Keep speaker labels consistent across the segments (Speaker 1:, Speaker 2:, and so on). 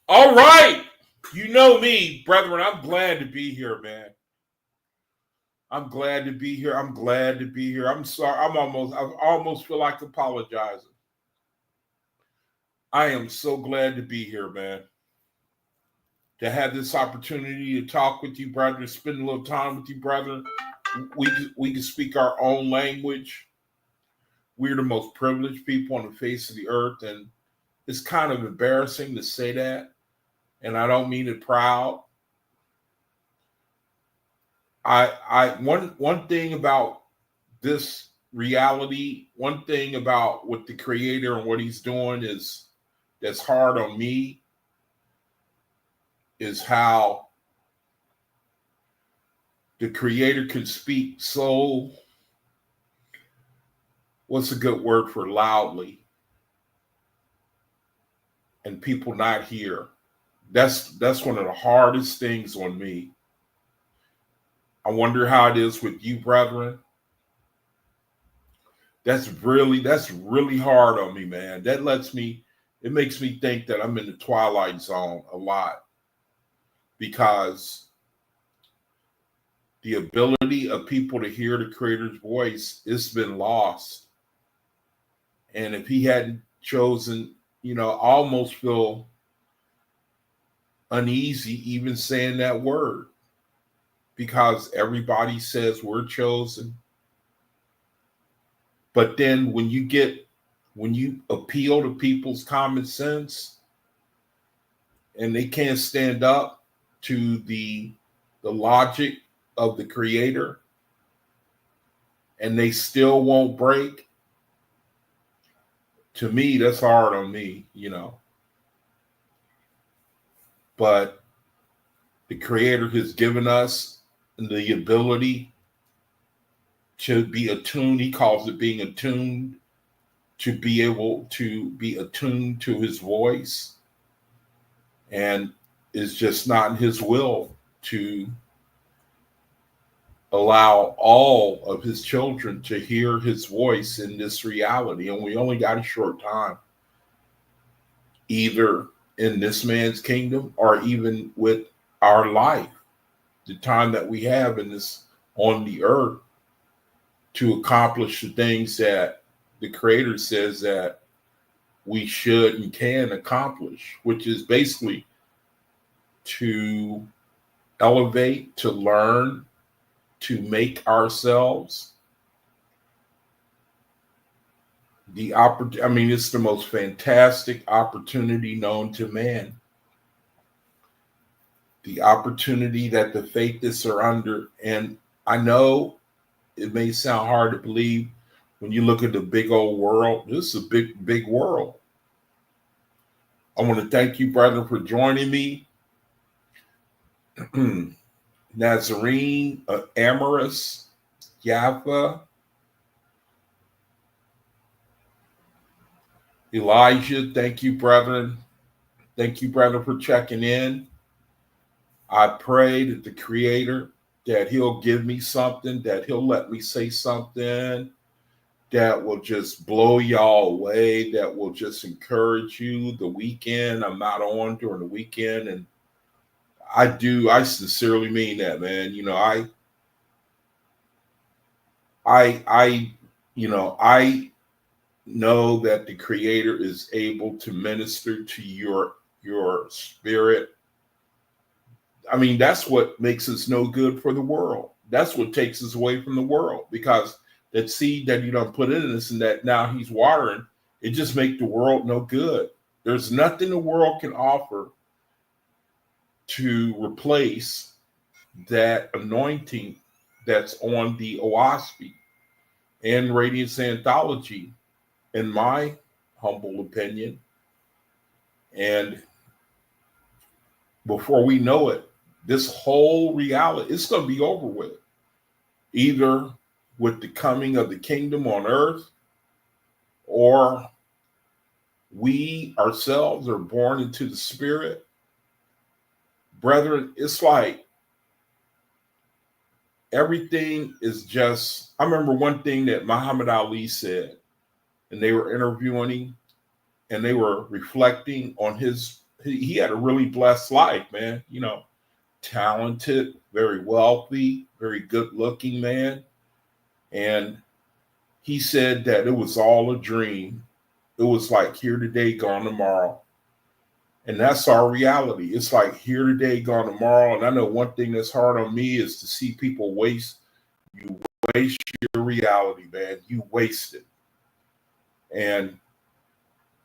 Speaker 1: All right. You know me, brethren. I'm glad to be here, man. I'm glad to be here. I'm glad to be here. I'm sorry. I almost feel like apologizing. I am so glad to be here, man. To have this opportunity to talk with you, brother, spend a little time with you, brother. We can speak our own language. We're the most privileged people on the face of the earth, and it's kind of embarrassing to say that. And I don't mean it proud. One thing about this reality, one thing about what the creator and what he's doing is that's hard on me is how the creator can speak so, what's a good word for loudly, and people not hear. That's one of the hardest things on me. I wonder how it is with you, brethren. That's really hard on me, man. It makes me think that I'm in the twilight zone a lot because the ability of people to hear the creator's voice, it's been lost. And if he hadn't chosen, I almost feel uneasy even saying that word because everybody says we're chosen. But then when you appeal to people's common sense and they can't stand up to the logic of the creator and they still won't break, to me, that's hard on me, But the creator has given us the ability to be attuned. He calls it being attuned, to be able to be attuned to his voice. And it's just not in his will to allow all of his children to hear his voice in this reality. And we only got a short time, either in this man's kingdom or even with our life, the time that we have in this on the earth to accomplish the things that the creator says that we should and can accomplish, which is basically to elevate, to learn, to make ourselves the opportunity. I mean, it's the most fantastic opportunity known to man. The opportunity that the faithists are under. And I know it may sound hard to believe when you look at the big old world. This is a big, big world. I want to thank you, brother, for joining me. Nazarene, Amorous, Jaffa, Elijah, thank you, brethren. Thank you, brother, for checking in. I pray that the creator, that he'll give me something, that he'll let me say something that will just blow y'all away, that will just encourage you. The weekend, I'm not on during the weekend, and I sincerely mean that, man. I know that the creator is able to minister to your spirit. I mean, that's what makes us no good for the world. That's what takes us away from the world, because that seed that you don't put in us and that now he's watering, it just makes the world no good. There's nothing the world can offer to replace that anointing that's on the OAHSPE and Radiance Anthology, in my humble opinion. And before we know it, this whole reality, it's going to be over with. Either with the coming of the kingdom on earth, or we ourselves are born into the spirit. Brethren, it's like everything is just, I remember one thing that Muhammad Ali said, and they were interviewing him, and they were reflecting on his he had a really blessed life, man. You know, talented, very wealthy, very good looking man. And he said that it was all a dream. It was like here today, gone tomorrow. And that's our reality. It's like here today, gone tomorrow. And I know one thing that's hard on me is to see people waste. You waste your reality, man. You waste it. And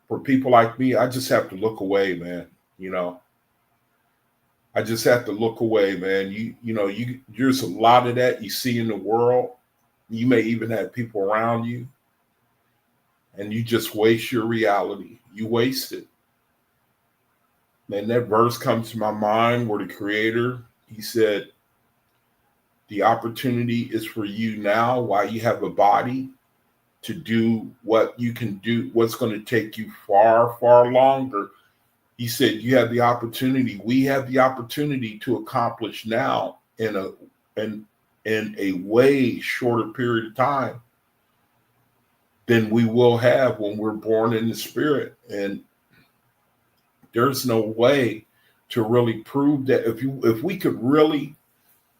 Speaker 1: for people like me, I just have to look away, man. You know, I just have to look away, man. There's a lot of that you see in the world. You may even have people around you, and you just waste your reality. You waste it. And that verse comes to my mind where the Creator, he said, the opportunity is for you now while you have a body to do what you can do, what's going to take you far, far longer. He said, you have the opportunity. We have the opportunity to accomplish now in a way shorter period of time than we will have when we're born in the spirit. And there's no way to really prove that. If we could really,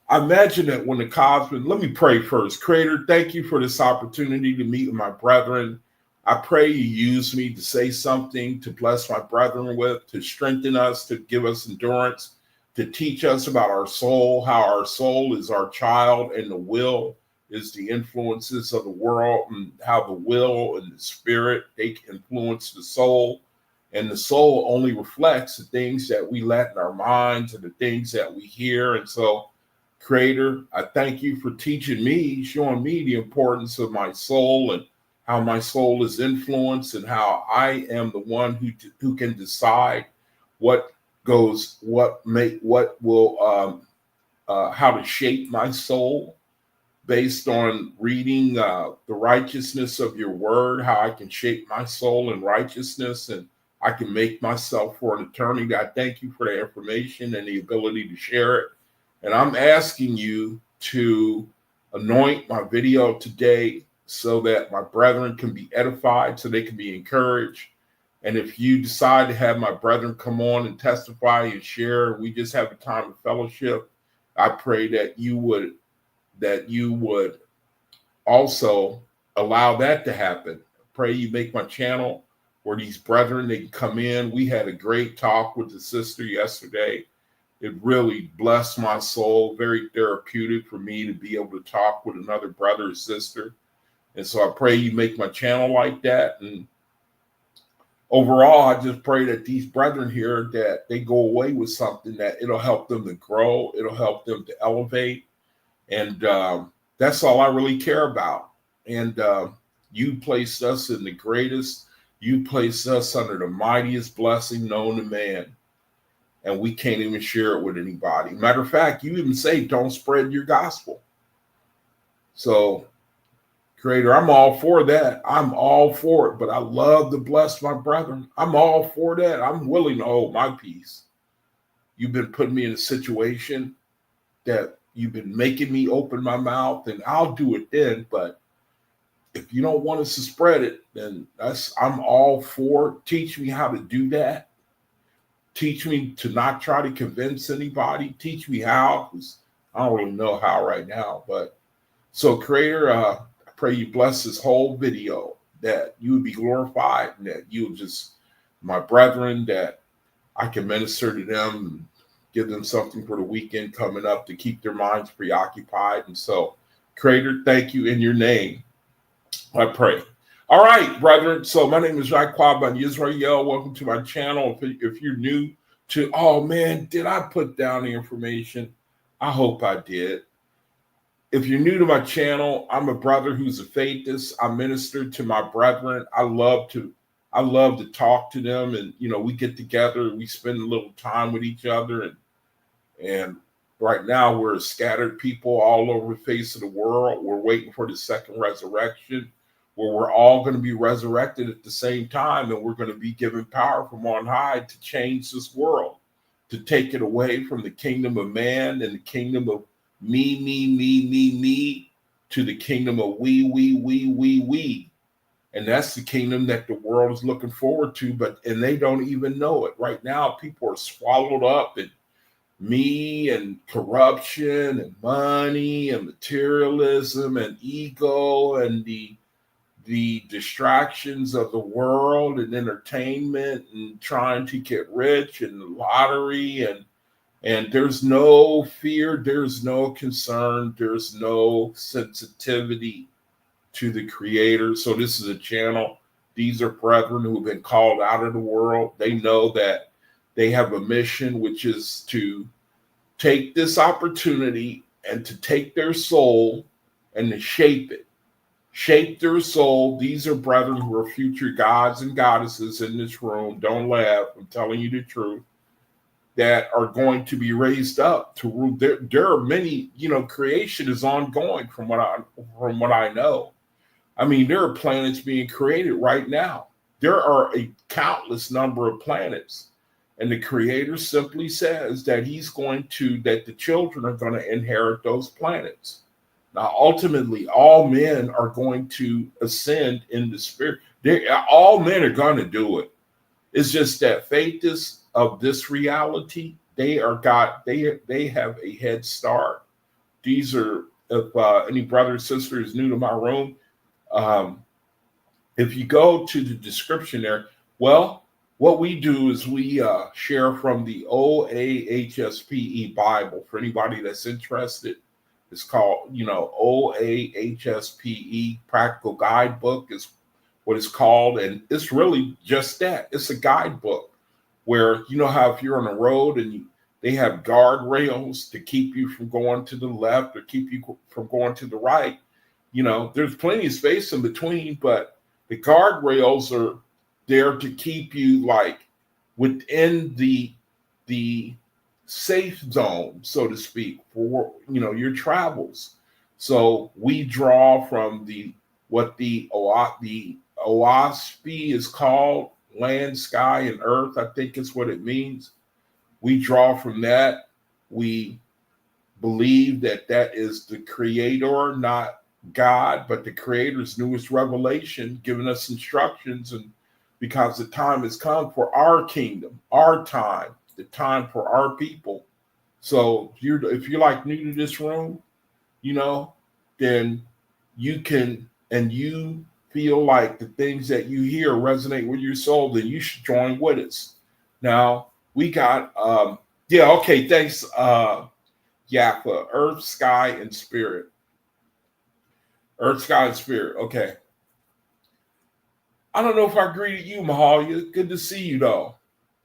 Speaker 1: I imagine that when the cosmos, let me pray first. Creator, thank you for this opportunity to meet with my brethren. I pray you use me to say something to bless my brethren with, to strengthen us, to give us endurance, to teach us about our soul, how our soul is our child and the will is the influences of the world, and how the will and the spirit, they influence the soul. And the soul only reflects the things that we let in our minds and the things that we hear. And so, Creator, I thank you for teaching me, showing me the importance of my soul and how my soul is influenced and how I am the one who can decide how to shape my soul based on reading the righteousness of your word, how I can shape my soul in righteousness and I can make myself for an eternity. I thank you for the information and the ability to share it. And I'm asking you to anoint my video today so that my brethren can be edified, so they can be encouraged. And if you decide to have my brethren come on and testify and share, we just have a time of fellowship, I pray that you would also allow that to happen. Pray you make my channel where these brethren, they can come in. We had a great talk with the sister yesterday. It really blessed my soul, very therapeutic for me to be able to talk with another brother or sister. And so I pray you make my channel like that. And overall, I just pray that these brethren here, that they go away with something that it'll help them to grow. It'll help them to elevate. And that's all I really care about. And you placed us in the greatest, you placed us under the mightiest blessing known to man. And we can't even share it with anybody. Matter of fact, you even say, don't spread your gospel. So, Creator, I'm all for that. I'm all for it, but I love to bless my brethren. I'm all for that. I'm willing to hold my peace. You've been putting me in a situation that you've been making me open my mouth, and I'll do it then. But if you don't want us to spread it, then I'm all for it. Teach me how to do that. Teach me to not try to convince anybody. Teach me how, because I don't really know how right now. But so, Creator, I pray you bless this whole video, that you would be glorified, and that you would just, my brethren, that I can minister to them and give them something for the weekend coming up to keep their minds preoccupied. And so, Creator, thank you in your name, I pray. All right, brethren. So my name is Jacques Ben Yisrael. Welcome to my channel. If you're new to, oh man, did I put down the information? I hope I did. If you're new to my channel, I'm a brother who's a faithist. I minister to my brethren. I love to talk to them, and we get together, we spend a little time with each other, and right now we're a scattered people all over the face of the world. We're waiting for the second resurrection, where we're all going to be resurrected at the same time, and we're going to be given power from on high to change this world, to take it away from the kingdom of man and the kingdom of me, to the kingdom of we. And that's the kingdom that the world is looking forward to, and they don't even know it. Right now, people are swallowed up in me and corruption and money and materialism and ego and the distractions of the world and entertainment and trying to get rich and the lottery, and there's no fear, there's no concern, there's no sensitivity to the creator. So this is a channel. These are brethren who have been called out of the world. They know that they have a mission, which is to take this opportunity and to take their soul and to shape it. Shape their soul. These are brethren who are future gods and goddesses in this room. Don't laugh. I'm telling you the truth. That are going to be raised up to rule. There are many, creation is ongoing from what I know. I mean, there are planets being created right now. There are a countless number of planets. And the creator simply says that that the children are going to inherit those planets. Now, ultimately, all men are going to ascend in the spirit. All men are going to do it. It's just that faith is of this reality. They have a head start. These are, if any brother or sister is new to my room, if you go to the description there, well, what we do is we share from the OAHSPE Bible. For anybody that's interested, it's called, OAHSPE Practical Guidebook is what it's called. And it's really just that. It's a guidebook where, how if you're on the road and they have guardrails to keep you from going to the left or keep you from going to the right, there's plenty of space in between, but the guardrails are there to keep you like within the safe zone, so to speak, for your travels. So we draw from what the OAHSPE is called, land, sky, and earth. I think is what it means. We draw from that. We believe that is the creator, not God, but the creator's newest revelation, giving us instructions, and because the time has come for our kingdom, our time, the time for our people. So if you're like new to this room, then you can, and you feel like the things that you hear resonate with your soul, then you should join with us. Now we got, okay, thanks, Yapa, earth, sky, and spirit. Earth, sky, and spirit. Okay. I don't know if I greeted you, Mahalia. Good to see you, though.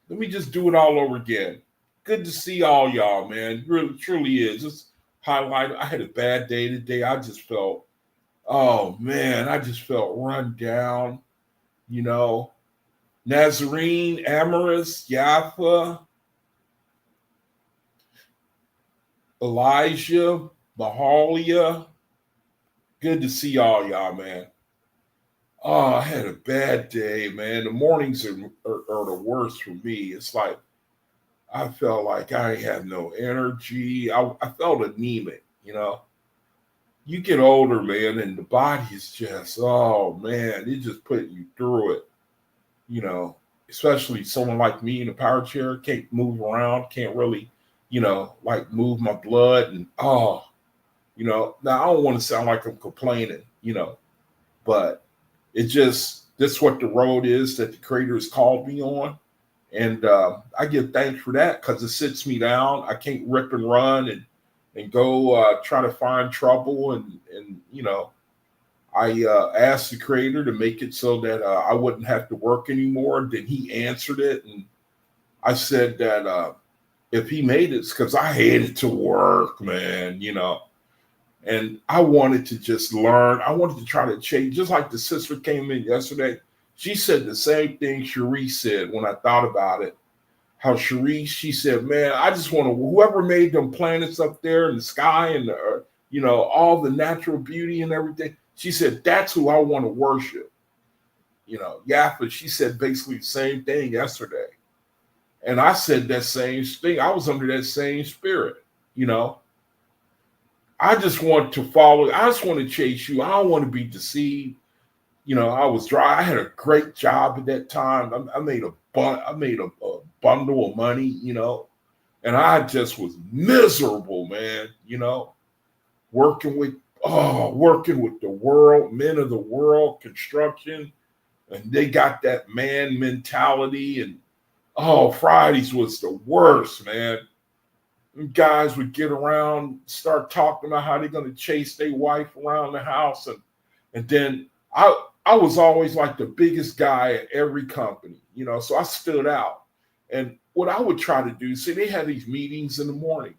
Speaker 1: Let me just do it all over again. Good to see all y'all, man. Really, truly is. Just highlight. I had a bad day today. I just felt, run down. Nazarene, Amaris, Yafa, Elijah, Mahalia. Good to see all y'all, man. Oh, I had a bad day, man. The mornings are the worst for me. It's like I felt like I had no energy. I felt anemic, You get older, man, and the body is just, oh, man, it just put you through it. Especially someone like me in a power chair, can't move around, can't really, move my blood. And, now I don't want to sound like I'm complaining, but it's just, that's what the road is that the creator has called me on. And I give thanks for that because it sits me down. I can't rip and run and go try to find trouble. And I asked the creator to make it so that I wouldn't have to work anymore. Then he answered it. And I said that if he made it, it's because I hated to work, man, And I wanted to just learn. I wanted to try to change. Just like the sister came in yesterday. She said the same thing Cherie said when I thought about it. How Cherie, she said, man, I just want to, whoever made them planets up there in the sky and, all the natural beauty and everything. She said, that's who I want to worship. Yaffa, she said basically the same thing yesterday. And I said that same thing. I was under that same spirit, I just want to follow. I just want to chase you. I don't want to be deceived. I was dry. I had a great job at that time. I made a bundle of money, and I just was miserable, man. Working with the world, men of the world, construction, and they got that man mentality. And Fridays was the worst, man. Guys would get around, start talking about how they're going to chase their wife around the house, and then I was always like the biggest guy at every company, so I stood out. And what I would try to do, see, they had these meetings in the morning,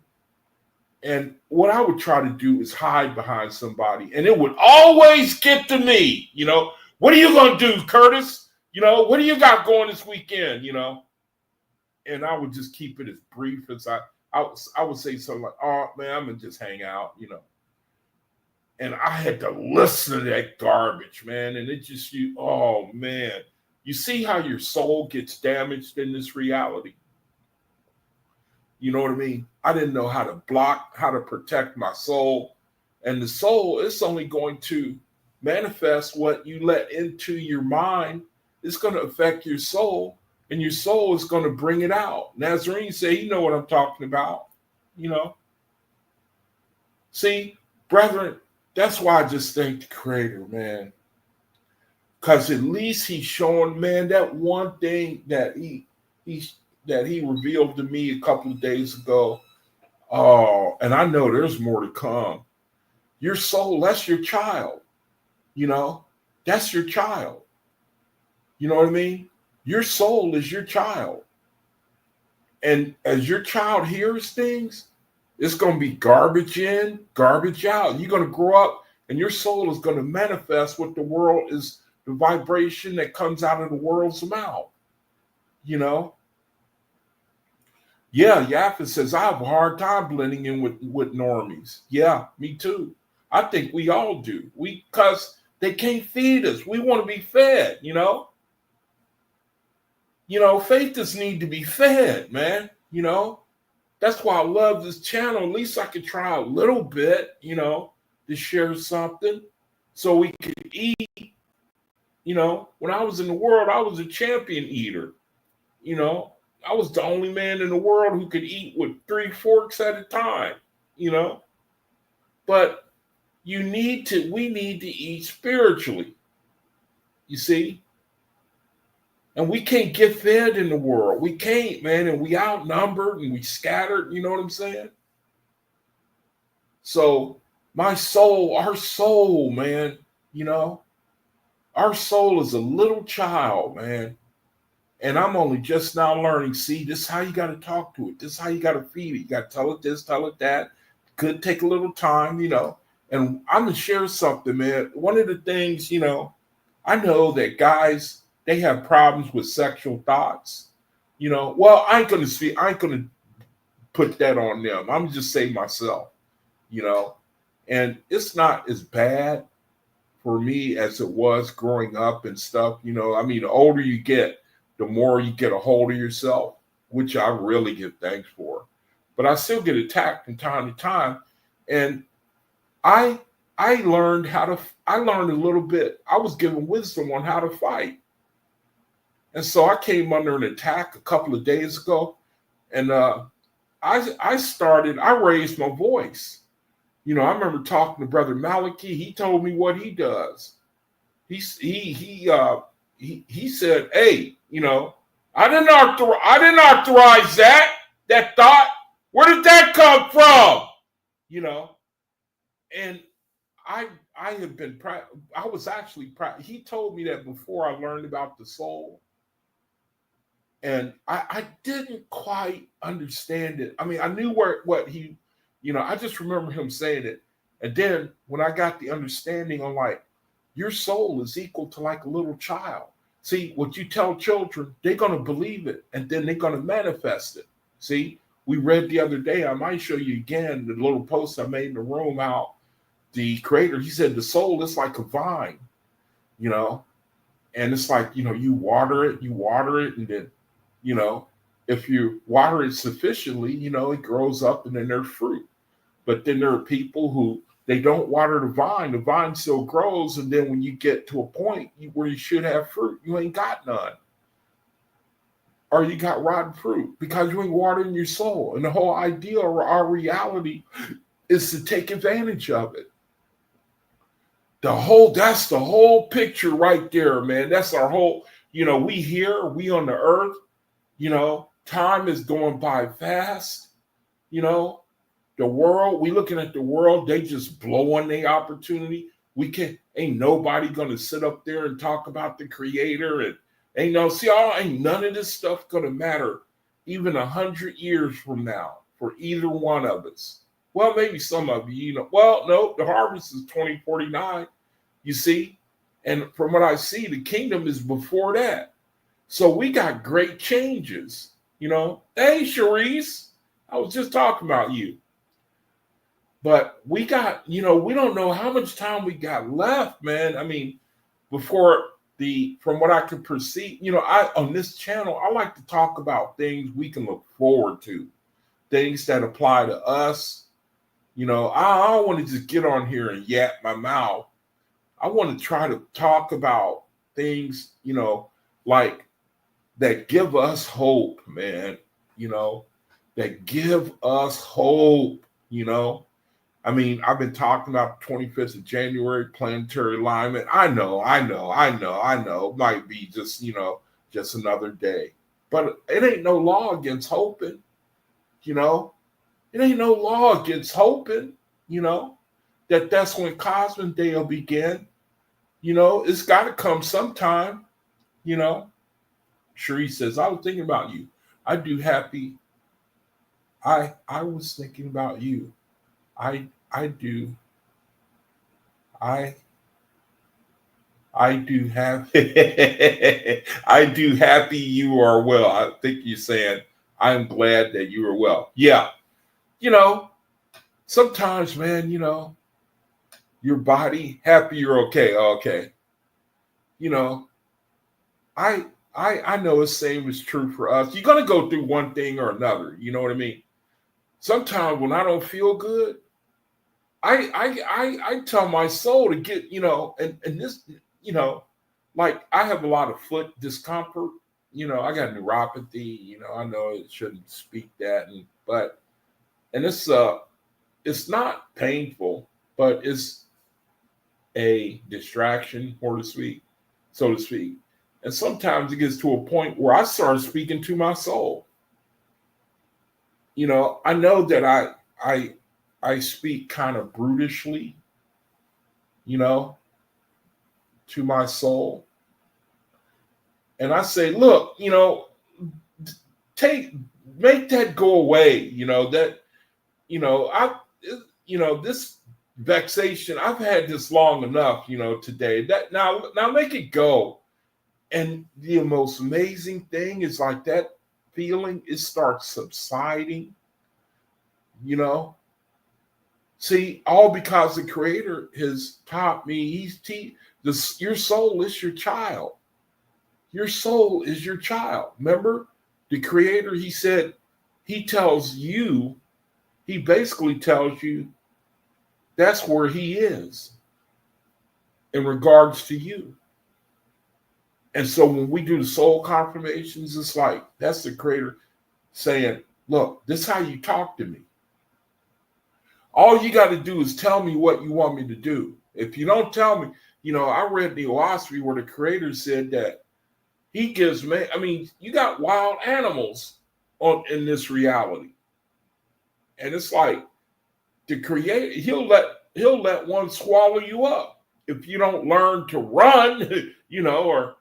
Speaker 1: and what I would try to do is hide behind somebody, and it would always get to me. What are you going to do, Curtis? What do you got going this weekend? And I would just keep it as brief as I would say something like, "Oh man, I'm gonna just hang out," And I had to listen to that garbage, man. And it just oh man, you see how your soul gets damaged in this reality. You know what I mean? I didn't know how to protect my soul, and the soul is only going to manifest what you let into your mind. It's going to affect your soul. And your soul is going to bring it out. Nazarene said, you know what I'm talking about. See, brethren, that's why I just thank the Creator, man. Because at least he's showing, man, that one thing that he revealed to me a couple of days ago. Oh, and I know there's more to come. Your soul, that's your child. That's your child. You know what I mean? Your soul is your child. And as your child hears things, it's going to be garbage in, garbage out. You're going to grow up and your soul is going to manifest what the world is, the vibration that comes out of the world's mouth. Yeah, Yaffa says, I have a hard time blending in with normies. Yeah, me too. I think we all do. Because they can't feed us. We want to be fed, faith doesn't need to be fed, man. That's why I love this channel. At least I could try a little bit, to share something so we could eat. When I was in the world, I was a champion eater. I was the only man in the world who could eat with 3 forks at a time, But we need to eat spiritually. You see? And we can't get fed in the world. We can't, man. And we outnumbered and we scattered. You know what I'm saying? So our soul, man, our soul is a little child, man. And I'm only just now learning, see, this is how you got to talk to it. This is how you got to feed it. You got to tell it this, tell it that. Could take a little time, And I'm going to share something, man. One of the things, I know that guys, they have problems with sexual thoughts. Well, I ain't going to put that on them. I'm just saying myself, and it's not as bad for me as it was growing up and stuff. The older you get, the more you get a hold of yourself, which I really give thanks for. But I still get attacked from time to time. And I learned a little bit. I was given wisdom on how to fight. And so I came under an attack a couple of days ago, and I raised my voice. I remember talking to Brother Malachi. He told me what he does. He said, "Hey, I didn't authorize that thought. Where did that come from?" And I have been. I was actually. He told me that before I learned about the soul. And I didn't quite understand it. I mean, I knew what he, I just remember him saying it. And then when I got the understanding, I'm like, your soul is equal to like a little child. See, what you tell children, they're going to believe it. And then they're going to manifest it. See, we read the other day, I might show you again, the little post I made in the room, how the Creator, he said, the soul is like a vine, and it's like, you water it, and then, if you water it sufficiently, it grows up and then there's fruit. But then there are people who They don't water the vine still grows, and then when you get to a point where you should have fruit, you ain't got none. Or you got rotten fruit because you ain't watering your soul. And the whole idea or our reality is to take advantage of it. That's the whole picture right there, man. That's our whole, we on the earth, time is going by fast, the world, we looking at the world, they just blowing the opportunity. Ain't nobody gonna sit up there and talk about the creator, and ain't none of this stuff gonna matter even 100 years from now for either one of us. Well, maybe some of you, no, the harvest is 2049, you see, and from what I see, the kingdom is before that. So we got great changes, Hey, Sharice, I was just talking about you. But we got, we don't know how much time we got left, man. I mean, from what I can perceive, on this channel, I like to talk about things we can look forward to, things that apply to us. I don't want to just get on here and yap my mouth. I want to try to talk about things, like that give us hope, man, that give us hope, I mean, I've been talking about the 25th of January, planetary alignment. I know. It might be just, just another day. But it ain't no law against hoping, It ain't no law against hoping, that's when Cosmic Day will begin. It's got to come sometime, Cherie says, I was thinking about you. I do happy. I was thinking about you. I do have I do happy you are well. I think you're saying I'm glad that you are well. Yeah. Sometimes, man, your body happy you're okay. Okay. I know the same is true for us. You're gonna go through one thing or another, you know what I mean? Sometimes when I don't feel good, I tell my soul to get, and this, like I have a lot of foot discomfort. I got neuropathy. I know it shouldn't speak that, and it's not painful, but it's a distraction, so to speak. And sometimes it gets to a point where I start speaking to my soul. I know that I speak kind of brutishly, to my soul. And I say, look, make that go away, this vexation, I've had this long enough, today. That now make it go. And the most amazing thing is like that feeling, it starts subsiding, See, all because the Creator has taught me, your soul is your child. Your soul is your child. Remember, the Creator, he said, he basically tells you that's where he is in regards to you. And so when we do the soul confirmations, it's like, that's the Creator saying, look, this is how you talk to me. All you got to do is tell me what you want me to do. If you don't tell me, I read the OAHSPE where the Creator said that he gives man. I mean, you got wild animals in this reality, and it's like the Creator. He'll let one swallow you up if you don't learn to run. Or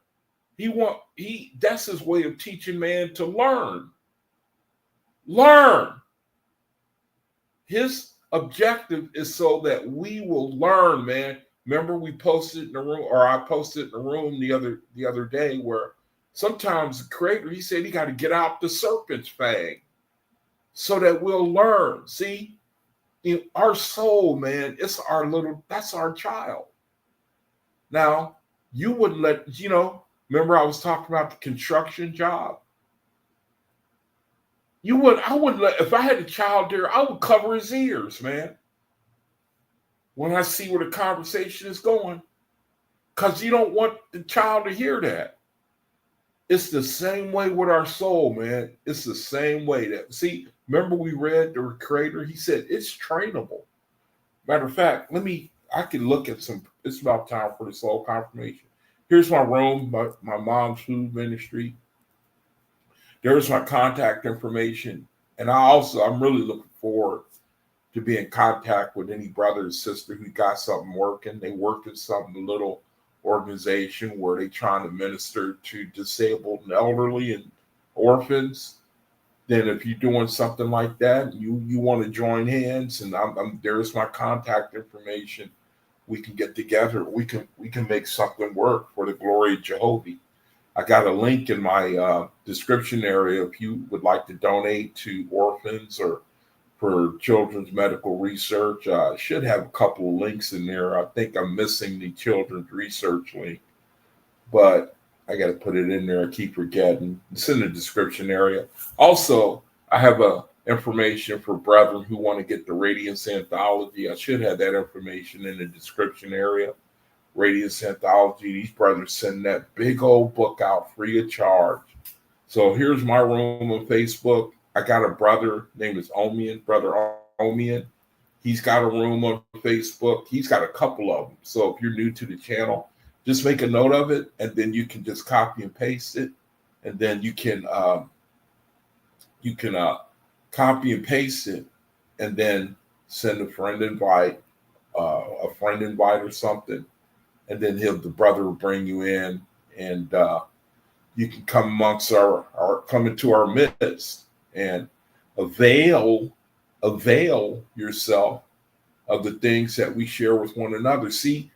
Speaker 1: that's his way of teaching man to learn. Learn. His objective is so that we will learn, man. Remember, we posted in the room, or I posted in the room the other day, where sometimes the Creator, he said he got to get out the serpent's fang so that we'll learn. See, in our soul, man, that's our child. Now, you wouldn't remember I was talking about the construction job. I wouldn't let, if I had a child there, I would cover his ears, man. when I see where the conversation is going, because you don't want the child to hear that. It's the same way with our soul, man. It's the same way that, see, remember we read the Creator? He said it's trainable. Matter of fact, I can look at some, it's about time for the soul confirmation. Here's my room, my mom's food ministry. There's my contact information. And I'm really looking forward to be in contact with any brother or sister who got something working. They work in some little organization where they trying to minister to disabled and elderly and orphans. Then if you're doing something like that, you want to join hands, and there's my contact information. We can get together. We can make something work for the glory of Jehovah. I got a link in my description area if you would like to donate to orphans or for children's medical research. I should have a couple of links in there. I think I'm missing the children's research link, but I got to put it in there. I keep forgetting. It's in the description area. Also, I have information for brethren who want to get the Radiance anthology. I should have that information in the description area. Radiance anthology. These brothers send that big old book out free of charge. So here's my room on Facebook. I got a brother named Brother Omian. He's got a room on Facebook. He's got a couple of them. So if you're new to the channel, just make a note of it, and then you can just copy and paste it, and then you can copy and paste it, and then send a friend invite or something, and then the brother will bring you in, and you can come amongst come into our midst and avail yourself of the things that we share with one another. See,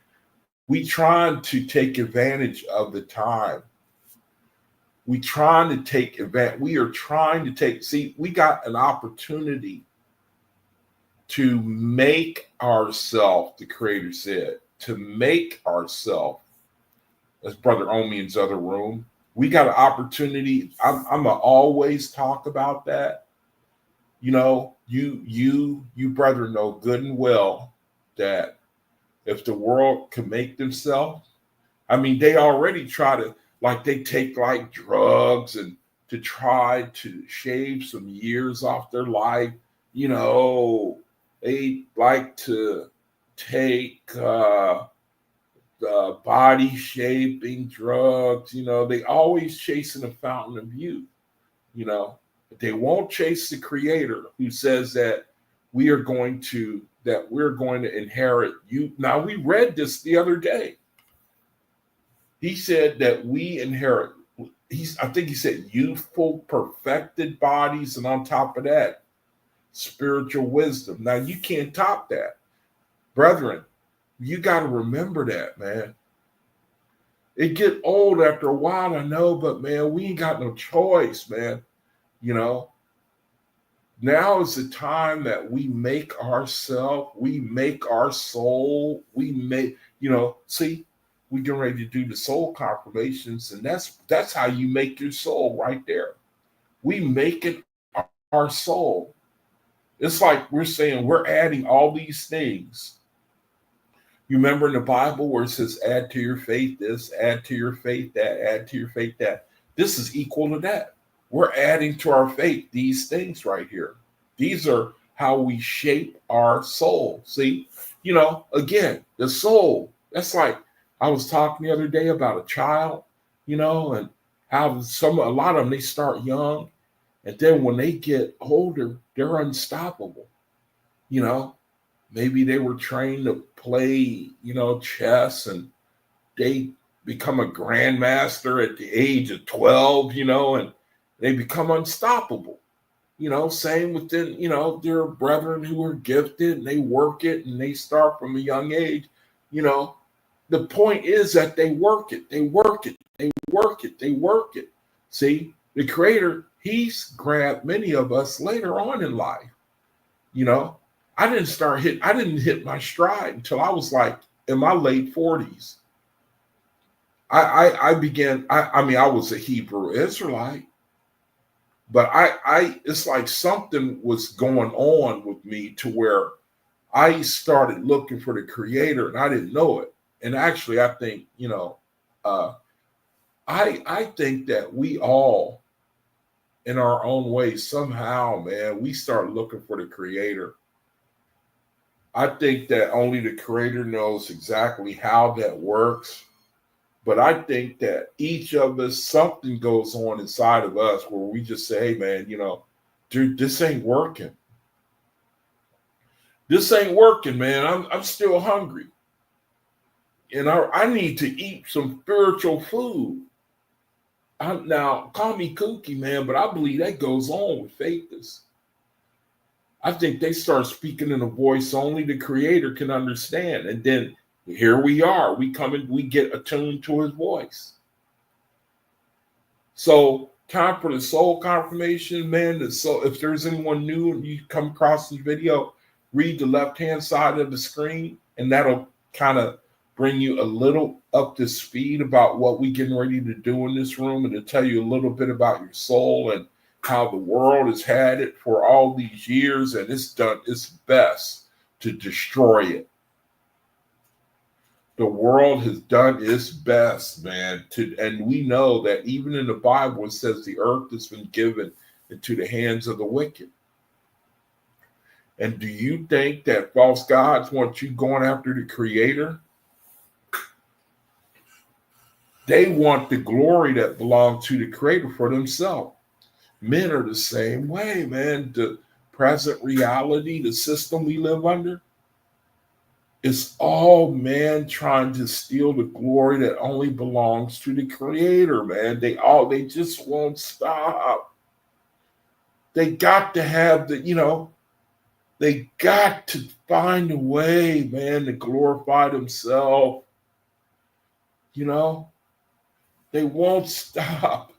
Speaker 1: we trying to take advantage of the time. We are trying to take, see, we got an opportunity to make ourselves, the Creator said, to make ourselves, as Brother Omian's other room. We got an opportunity. I'm gonna always talk about that. You know, you brother know good and well that if the world can make themselves, I mean, they already try to, like, they take like drugs and to try to shave some years off their life. You know, they like to take body shaping drugs. You know, they always chasing a fountain of youth. You know, but they won't chase the Creator, who says that we're going to inherit you. Now, we read this the other day. He said that we inherit. I think he said youthful, perfected bodies, and on top of that, spiritual wisdom. Now, you can't top that, brethren. You got to remember that, man. It get old after a while, I know, but man, we ain't got no choice, man. You know, now is the time that we make ourselves, we make our soul, we make, you know, see, we get ready to do the soul confirmations, and that's how you make your soul right there. We make it our soul. It's like we're saying we're adding all these things. You remember in the Bible where it says, add to your faith this, add to your faith that, add to your faith that. This is equal to that. We're adding to our faith these things right here. These are how we shape our soul. See, you know, again, the soul, that's like, I was talking the other day about a child, you know, and how a lot of them, they start young, and then when they get older, they're unstoppable. You know, maybe they were trained to play, you know, chess, and they become a grandmaster at the age of 12, you know, and they become unstoppable. You know, same within, you know, their brethren who are gifted, and they work it, and they start from a young age. You know, the point is that they work it. See, the Creator, he's grabbed many of us later on in life. You know, I didn't hit my stride until I was like in my late 40s. I was a Hebrew Israelite, but it's like something was going on with me to where I started looking for the creator and I didn't know it. And actually, I think, I think that we all, in our own way, somehow, man, we start looking for the creator. I think that only the creator knows exactly how that works. But I think that each of us, something goes on inside of us where we just say, hey, man, dude, this ain't working. This ain't working, man. I'm still hungry. And I need to eat some spiritual food. Now, call me kooky, man, but I believe that goes on with faithists. I think they start speaking in a voice only the creator can understand. And then here we are. We come and we get attuned to his voice. So time for the soul confirmation, man. So if there's anyone new and you come across this video, read the left-hand side of the screen, and that'll kind of bring you a little up to speed about what we're getting ready to do in this room, and to tell you a little bit about your soul and how the world has had it for all these years, and it's done its best to destroy it. The world has done its best, man, and we know that even in the Bible it says the earth has been given into the hands of the wicked. And do you think that false gods want you going after the creator? They want the glory that belongs to the creator for themselves. Men are the same way, man. The present reality, the system we live under, it's all man trying to steal the glory that only belongs to the creator, man. They just won't stop. They got to have they got to find a way, man, to glorify themselves. They won't stop.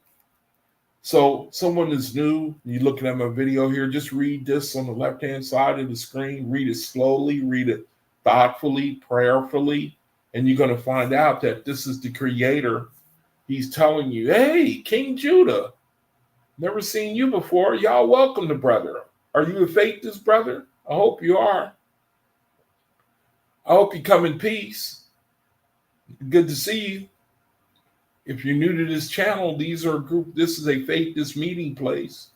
Speaker 1: So someone is new, you're looking at my video here, just read this on the left-hand side of the screen. Read it slowly, read it thoughtfully, prayerfully, and you're going to find out that this is the creator. He's telling you, hey, King Judah, never seen you before. Y'all welcome the brother. Are you a faithist brother? I hope you are. I hope you come in peace. Good to see you. If you're new to this channel, this is a faithist meeting place.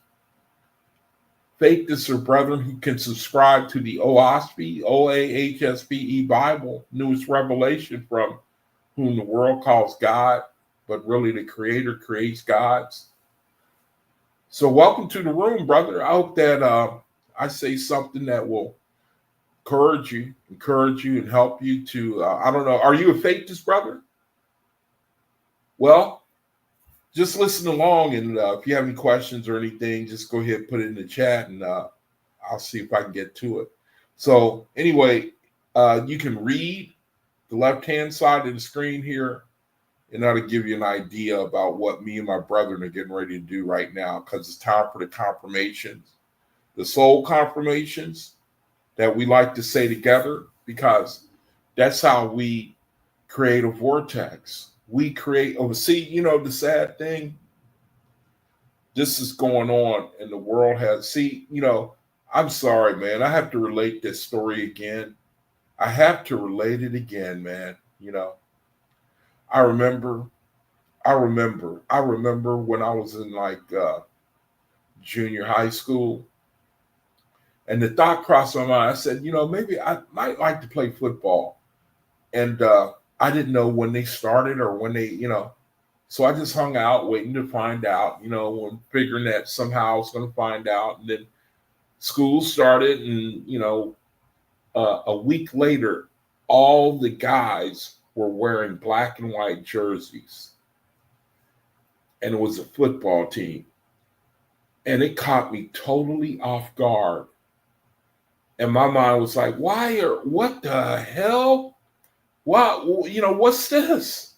Speaker 1: Faithists are brethren who can subscribe to the OAHSPE, OAHSPE Bible, newest revelation from whom the world calls God, but really the creator creates gods. So welcome to the room, brother. I hope that I say something that will encourage you and help you to, I don't know, are you a faithist, brother? Well, just listen along, and if you have any questions or anything, just go ahead and put it in the chat, and I'll see if I can get to it. So anyway, you can read the left-hand side of the screen here, and that'll give you an idea about what me and my brethren are getting ready to do right now, because it's time for the confirmations, the soul confirmations that we like to say together, because that's how we create a vortex. We create, the sad thing, this is going on and the world has, I'm sorry, man. I have to relate this story again. I have to relate it again, man. I remember when I was in junior high school, and the thought crossed my mind. I said, maybe I might like to play football. And I didn't know when they started or when they, so I just hung out waiting to find out, and figuring that somehow I was going to find out. And then school started, and, a week later, all the guys were wearing black and white jerseys. And it was a football team. And it caught me totally off guard. And my mind was like, what the hell? What's this?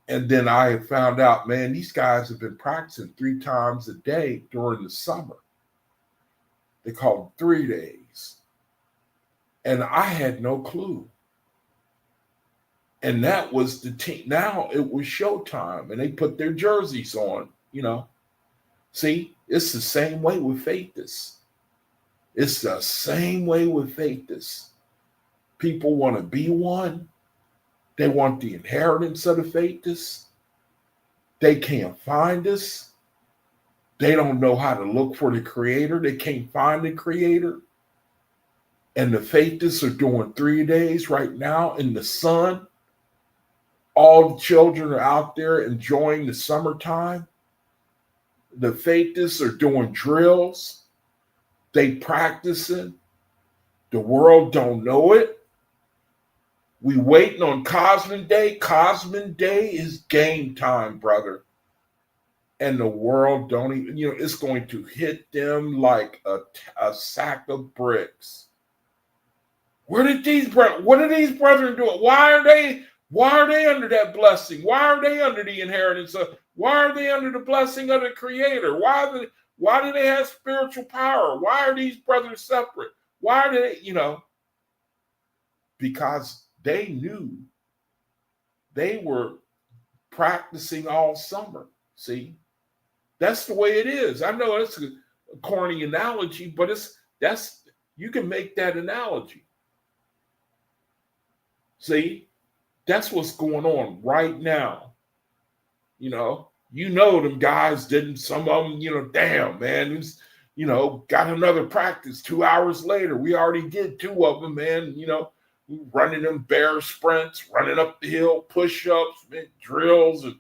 Speaker 1: And then I had found out, man, these guys have been practicing 3 times a day during the summer. They call it 3 days. And I had no clue. And that was the team. Now it was showtime, and they put their jerseys on, See, it's the same way with faithists. It's the same way with faithists. People want to be one. They want the inheritance of the faithists. They can't find us. They don't know how to look for the creator. They can't find the creator. And the faithists are doing 3 days right now in the sun. All the children are out there enjoying the summertime. The faithists are doing drills. They practicing. The world don't know it. We waiting on Cosmin Day. Cosmin Day is game time, brother. And the world don't even, it's going to hit them like a sack of bricks. What are these brethren doing? Why are they under that blessing? Why are they under the inheritance why are they under the blessing of the creator? Why do they have spiritual power? Why are these brothers separate? Why are they, because they knew they were practicing all summer. See, that's the way it is. I know it's a corny analogy, but you can make that analogy. See, that's what's going on right now. Them guys didn't, some of them, damn, man, got another practice 2 hours later. We already did 2 of them, man, running them bear sprints, running up the hill, push-ups, drills, and,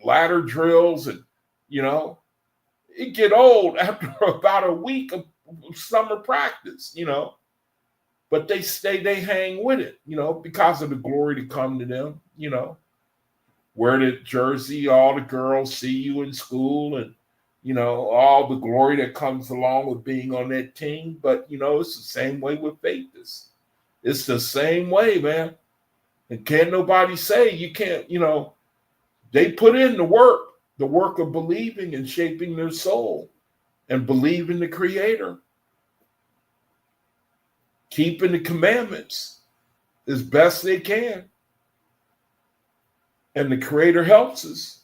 Speaker 1: ladder drills. And, it get old after about a week of summer practice, but they hang with it, because of the glory to come to them, wear the jersey, all the girls see you in school, and, all the glory that comes along with being on that team. But, it's the same way with faithists. It's the same way, man. And can't nobody say you can't, they put in the work of believing and shaping their soul and believing the creator, keeping the commandments as best they can. And the creator helps us.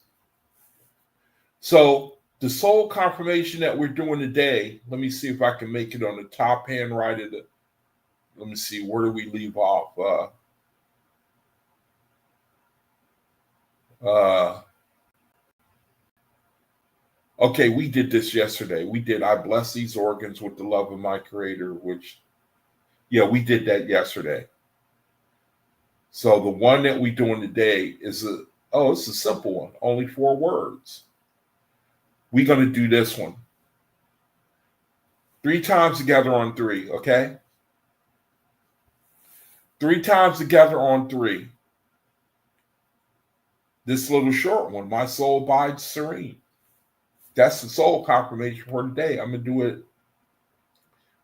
Speaker 1: So the soul confirmation that we're doing today, let me see if I can make it on the top hand right of the, let me see, where do we leave off? Okay, we did this yesterday. We did, I bless these organs with the love of my creator, we did that yesterday. So the one that we're doing today is it's a simple one, only 4 words. We're going to do this one 3 times together on 3, okay? 3 times together on 3. This little short one, my soul abides serene. That's the soul confirmation for today. I'm going to do it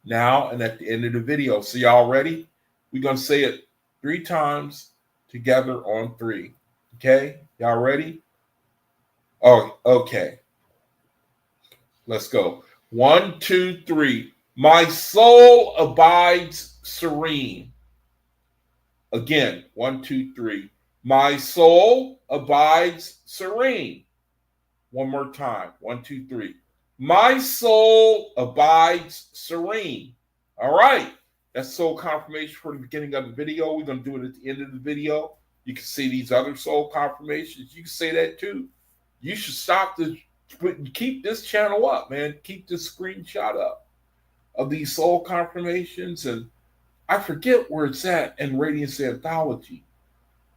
Speaker 1: now and at the end of the video. So y'all ready? We're going to say it 3 times together on 3. Okay? Y'all ready? Oh, okay. Let's go. 1, 2, 3. My soul abides serene. Again, 1, 2, 3. My soul abides serene. One more time. 1, 2, 3. My soul abides serene. All right. That's soul confirmation for the beginning of the video. We're going to do it at the end of the video. You can see these other soul confirmations. You can say that too. You should keep this channel up, man. Keep this screenshot up of these soul confirmations. And I forget where it's at in Radiance Anthology.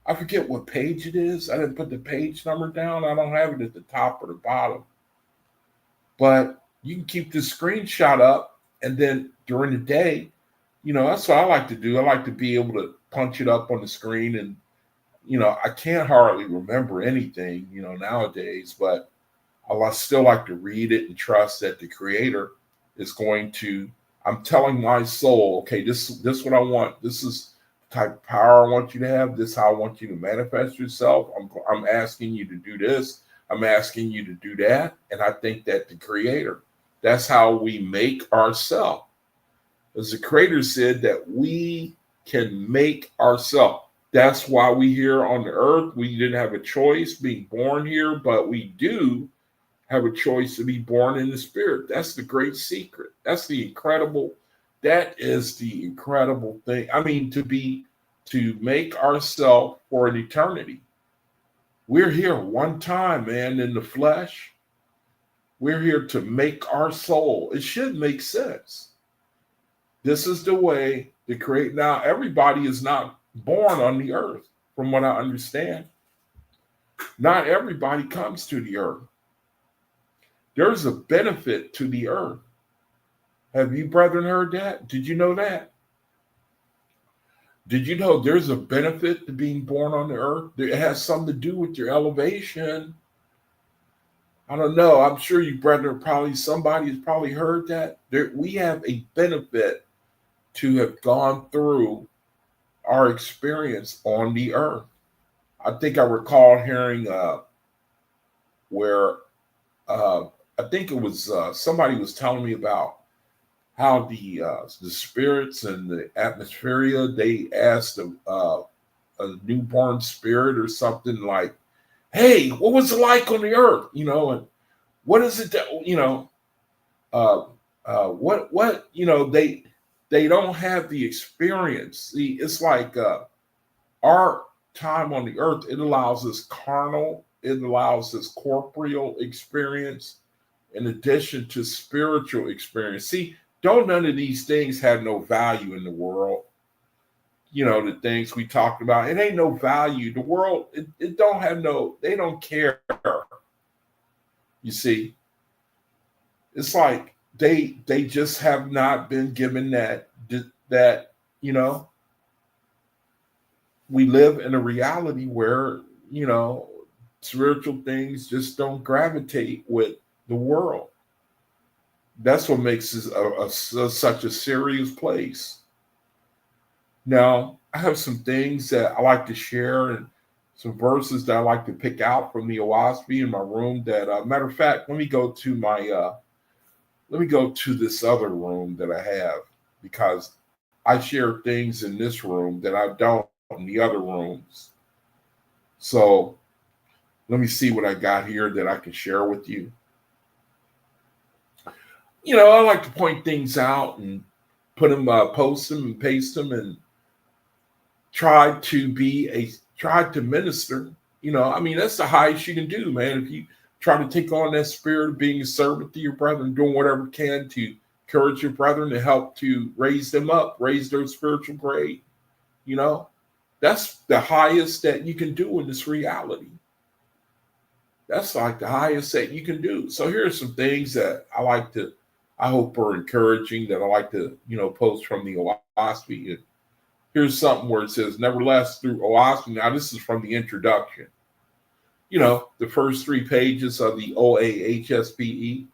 Speaker 1: I forget what page it is. I didn't put the page number down. I don't have it at the top or the bottom. But you can keep this screenshot up, and then during the day, that's what I like to do. I like to be able to punch it up on the screen, and, I can't hardly remember anything, nowadays, but I still like to read it and trust that the creator is going to, I'm telling my soul, okay, this is what I want. This is type of power I want you to have. This is how I want you to manifest yourself. I'm asking you to do this. I'm asking you to do that. And I think that the creator, that's how we make ourselves. As the creator said, that we can make ourselves. That's why we here on the earth. We didn't have a choice being born here, but we do have a choice to be born in the spirit. That's the great secret. That is the incredible thing. I mean, to make ourselves for an eternity. We're here one time, man, in the flesh. We're here to make our soul. It should make sense. This is the way to create. Now, everybody is not born on the earth, from what I understand. Not everybody comes to the earth. There's a benefit to the earth. Have you, brethren, heard that? Did you know that? Did you know there's a benefit to being born on the earth? It has something to do with your elevation. I don't know. I'm sure you, brethren, somebody has probably heard that. We have a benefit to have gone through our experience on the earth. I think I recall hearing where I think it was somebody was telling me about how the spirits and the atmosphere, they asked a newborn spirit or something like, hey, what was it like on the earth? And what is it that, they don't have the experience. See, it's like our time on the earth, it allows us carnal, it allows us corporeal experience in addition to spiritual experience. See, don't none of these things have no value in the world. The things we talked about, it ain't no value. The world, it don't have they don't care. You see, it's like they just have not been given that we live in a reality where, spiritual things just don't gravitate with the world. That's what makes this such a serious place. Now, I have some things that I like to share and some verses that I like to pick out from the OAHSPE in my room. That, matter of fact, let me go to this other room that I have, because I share things in this room that I don't in the other rooms. So let me see what I got here that I can share with you. I like to point things out and put them, post them and paste them, and try to minister. That's the highest you can do, man. If you try to take on that spirit of being a servant to your brethren, doing whatever you can to encourage your brethren, to help to raise them up, raise their spiritual grade, that's the highest that you can do in this reality. That's like the highest that you can do. So here are some things that I hope are encouraging, that I like to, post from the OAHSPE. Here's something where it says, nevertheless, through OAHSPE. Now, this is from the introduction. The first 3 pages of the OAHSPE.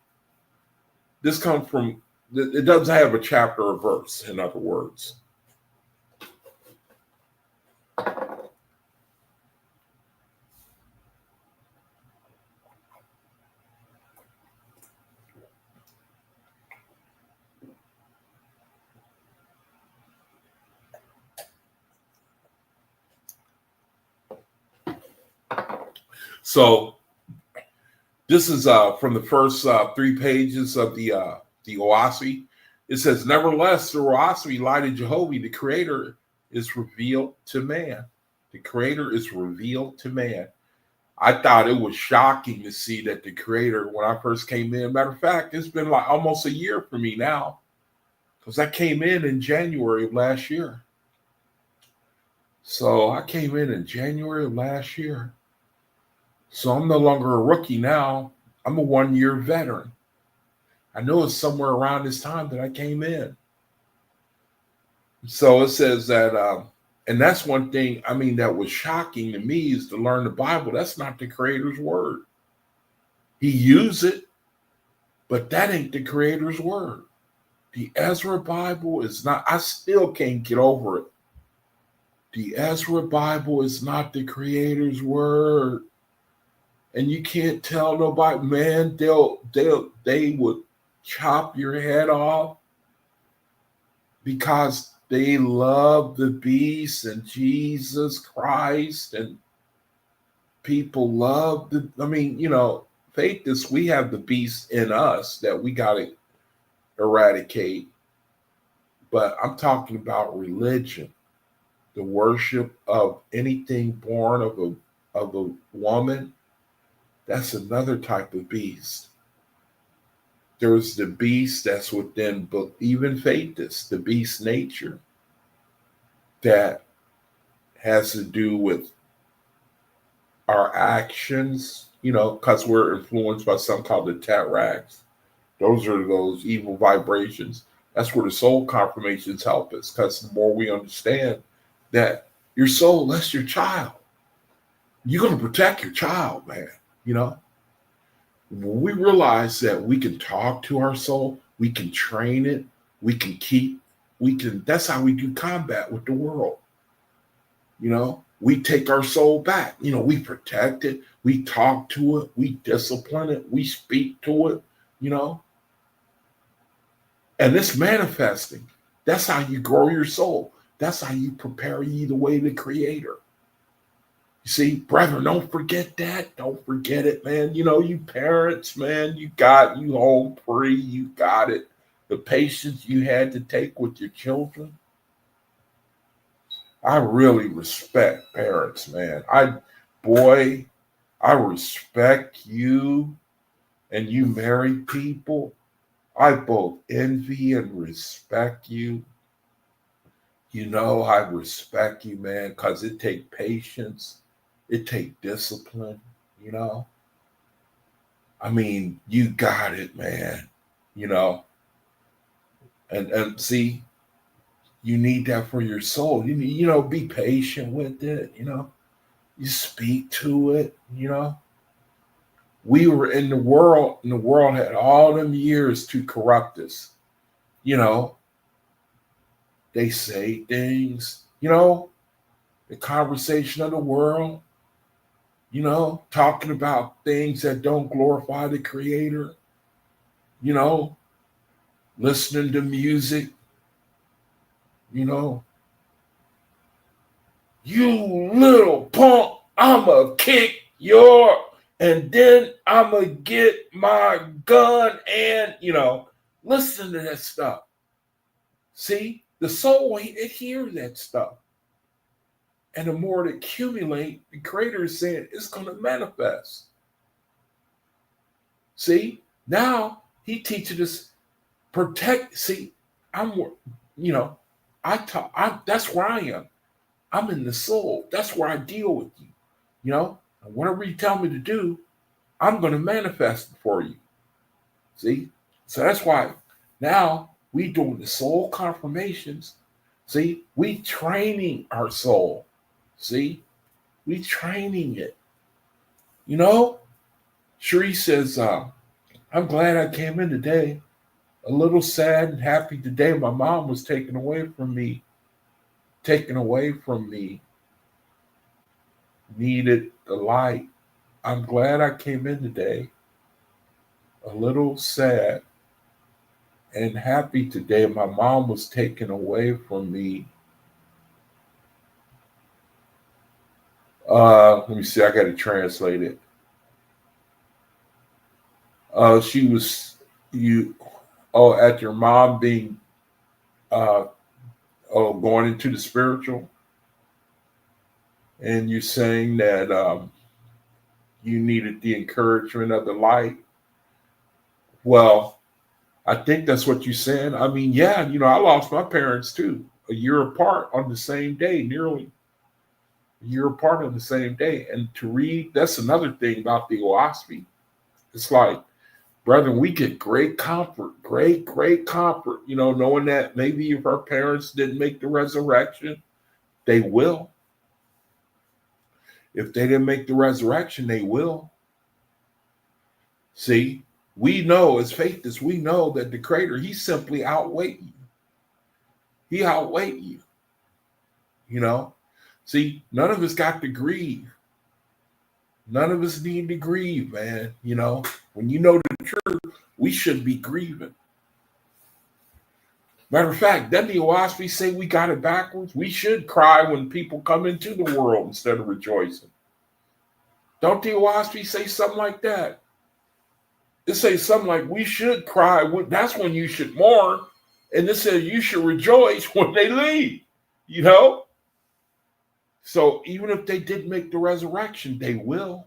Speaker 1: This comes from, it doesn't have a chapter or verse, in other words. So this is from the first 3 pages of the OAHSPE. It says, nevertheless, through OAHSPE, light of Jehovah, the Creator is revealed to man. The Creator is revealed to man. I thought it was shocking to see that the Creator, when I first came in, matter of fact, it's been like almost a year for me now, because I came in January of last year. So I came in January of last year. So I'm no longer a rookie now. I'm a 1-year veteran. I know it's somewhere around this time that I came in. So it says that, and that's one thing, that was shocking to me, is to learn the Bible. That's not the Creator's word. He used it, but that ain't the Creator's word. The Ezra Bible is not, I still can't get over it. The Ezra Bible is not the Creator's word. And you can't tell nobody, man, they would chop your head off because they love the beast and Jesus Christ, and people love faithists, we have the beast in us that we got to eradicate. But I'm talking about religion, the worship of anything born of a woman. That's another type of beast. There's the beast that's within, but even faithists, the beast nature that has to do with our actions, because we're influenced by something called the Tatrax. Those are those evil vibrations. That's where the soul confirmations help us, because the more we understand that your soul, that's your child. You're going to protect your child, man. When we realize that we can talk to our soul, we can train it, that's how we do combat with the world. We take our soul back. We protect it, we talk to it, we discipline it, we speak to it, and it's manifesting. That's how you grow your soul. That's how you prepare ye the way to the Creator. You see, brethren, don't forget that. Don't forget it, man. You parents, man, you home free, you got it. The patience you had to take with your children. I really respect parents, man. I respect you, and you married people. I both envy and respect you. I respect you, man, because it takes patience. It takes discipline, I mean, you got it, man, and see, you need that for your soul. You need, be patient with it, you speak to it, We were in the world, and the world had all them years to corrupt us, They say things, the conversation of the world, talking about things that don't glorify the Creator, listening to music, you little punk, I'ma kick and then I'ma get my gun and, listen to that stuff. See, the soul, it hears that stuff. And the more it accumulates, the Creator is saying it's going to manifest. See, now he teaches us protect. See, that's where I am. I'm in the soul. That's where I deal with you. And whatever you tell me to do, I'm going to manifest it for you. See, so that's why now we doing the soul confirmations. See, we training our soul. See, we training it. Sheree says, I'm glad I came in today. A little sad and happy today. My mom was taken away from me. Needed the light. I'm glad I came in today. A little sad and happy today. My mom was taken away from me. Let me see. I got to translate it. She was at your mom being going into the spiritual, and you're saying that you needed the encouragement of the light. Well, I think that's what you're saying. I mean, yeah, I lost my parents too, a year apart on the same day, nearly a year apart on the same day. And to read, that's another thing about the OAHSPE. It's like, brethren, we get great comfort, great comfort, knowing that maybe if our parents didn't make the resurrection, they will. If they didn't make the resurrection, they will. See, we know as faithists, we know that the Creator, he simply outweighed you. He outweighed you. See, none of us got to grieve. None of us need to grieve, man. When you know the truth, we should be grieving. Matter of fact, doesn't the OAHSPE say we got it backwards? We should cry when people come into the world instead of rejoicing. Don't the OAHSPE say something like that? it says something like we should cry. That's when you should mourn. And it says you should rejoice when they leave, you know? So even if they didn't make the resurrection, they will.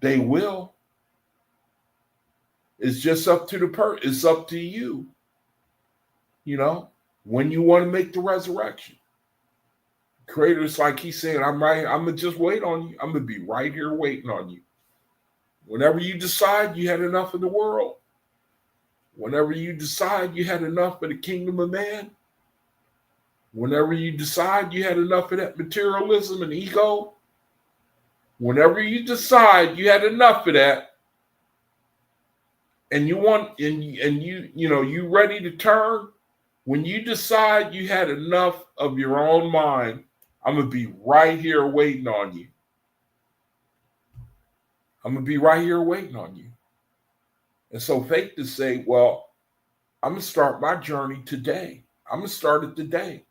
Speaker 1: They will. It's just up to it's up to you, you know, when you want to make the resurrection. Creator's like he's saying, I'm going to just wait on you. I'm going to be right here waiting on you. Whenever you decide you had enough of the world, whenever you decide you had enough of the kingdom of man, whenever you decide you had enough of that materialism and ego, whenever you decide you had enough of that, and you want and you ready to turn, when you decide you had enough of your own mind, I'm gonna be right here waiting on you. I'm gonna be right here waiting on you. And so faith to say, well, I'm gonna start my journey today. I'm gonna start it today.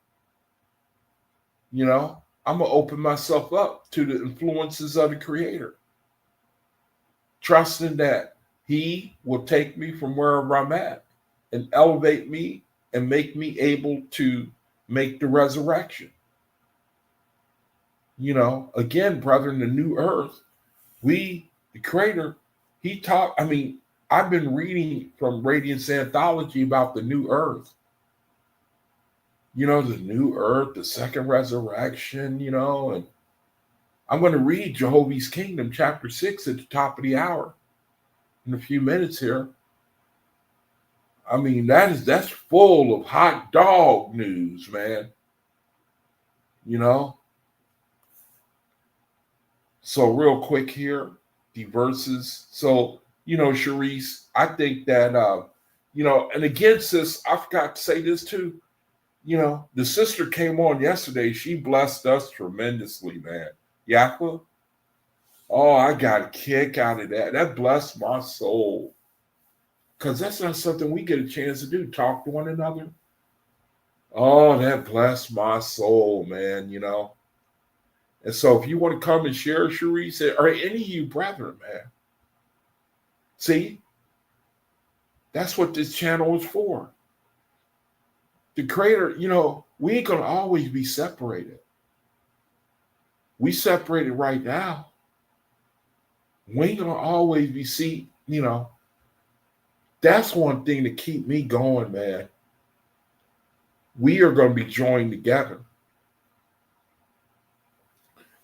Speaker 1: You know, I'm gonna open myself up to the influences of the Creator, trusting that He will take me from wherever I'm at and elevate me and make me able to make the resurrection. You know, again, brother, in the new earth, the Creator, He taught, I've been reading from Radiance Anthology about the new earth. You know, the new earth, the second resurrection, you know, and I'm going to read Jehovah's Kingdom, chapter 6 at the top of the hour in a few minutes here. That's full of hot dog news, man. You know? So real quick here, the verses. So, Sharice, I think that, and again, sis, I forgot to say this too. The sister came on yesterday. She blessed us tremendously, man. Yakwa. Oh, I got a kick out of that. That blessed my soul. Because that's not something we get a chance to do, talk to one another. Oh, that blessed my soul, man, And so if you want to come and share, Sharice, or any of you brethren, man, see, that's what this channel is for. The Creator, we ain't going to always be separated. We separated right now. We ain't going to always be, that's one thing to keep me going, man. We are going to be joined together.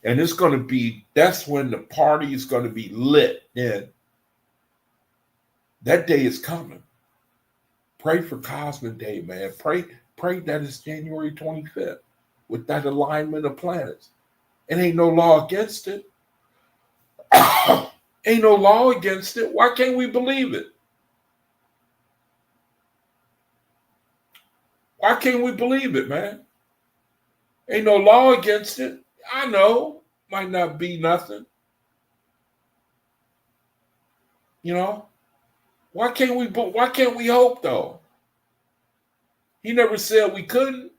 Speaker 1: And it's going to be, that's when the party is going to be lit. And that day is coming. Pray for Cosmic Day, man. Pray that it's January 25th with that alignment of planets. And ain't no law against it. Ain't no law against it. Why can't we believe it? Why can't we believe it, man? Ain't no law against it. I know. Might not be nothing. Why can't we hope though? He never said we couldn't.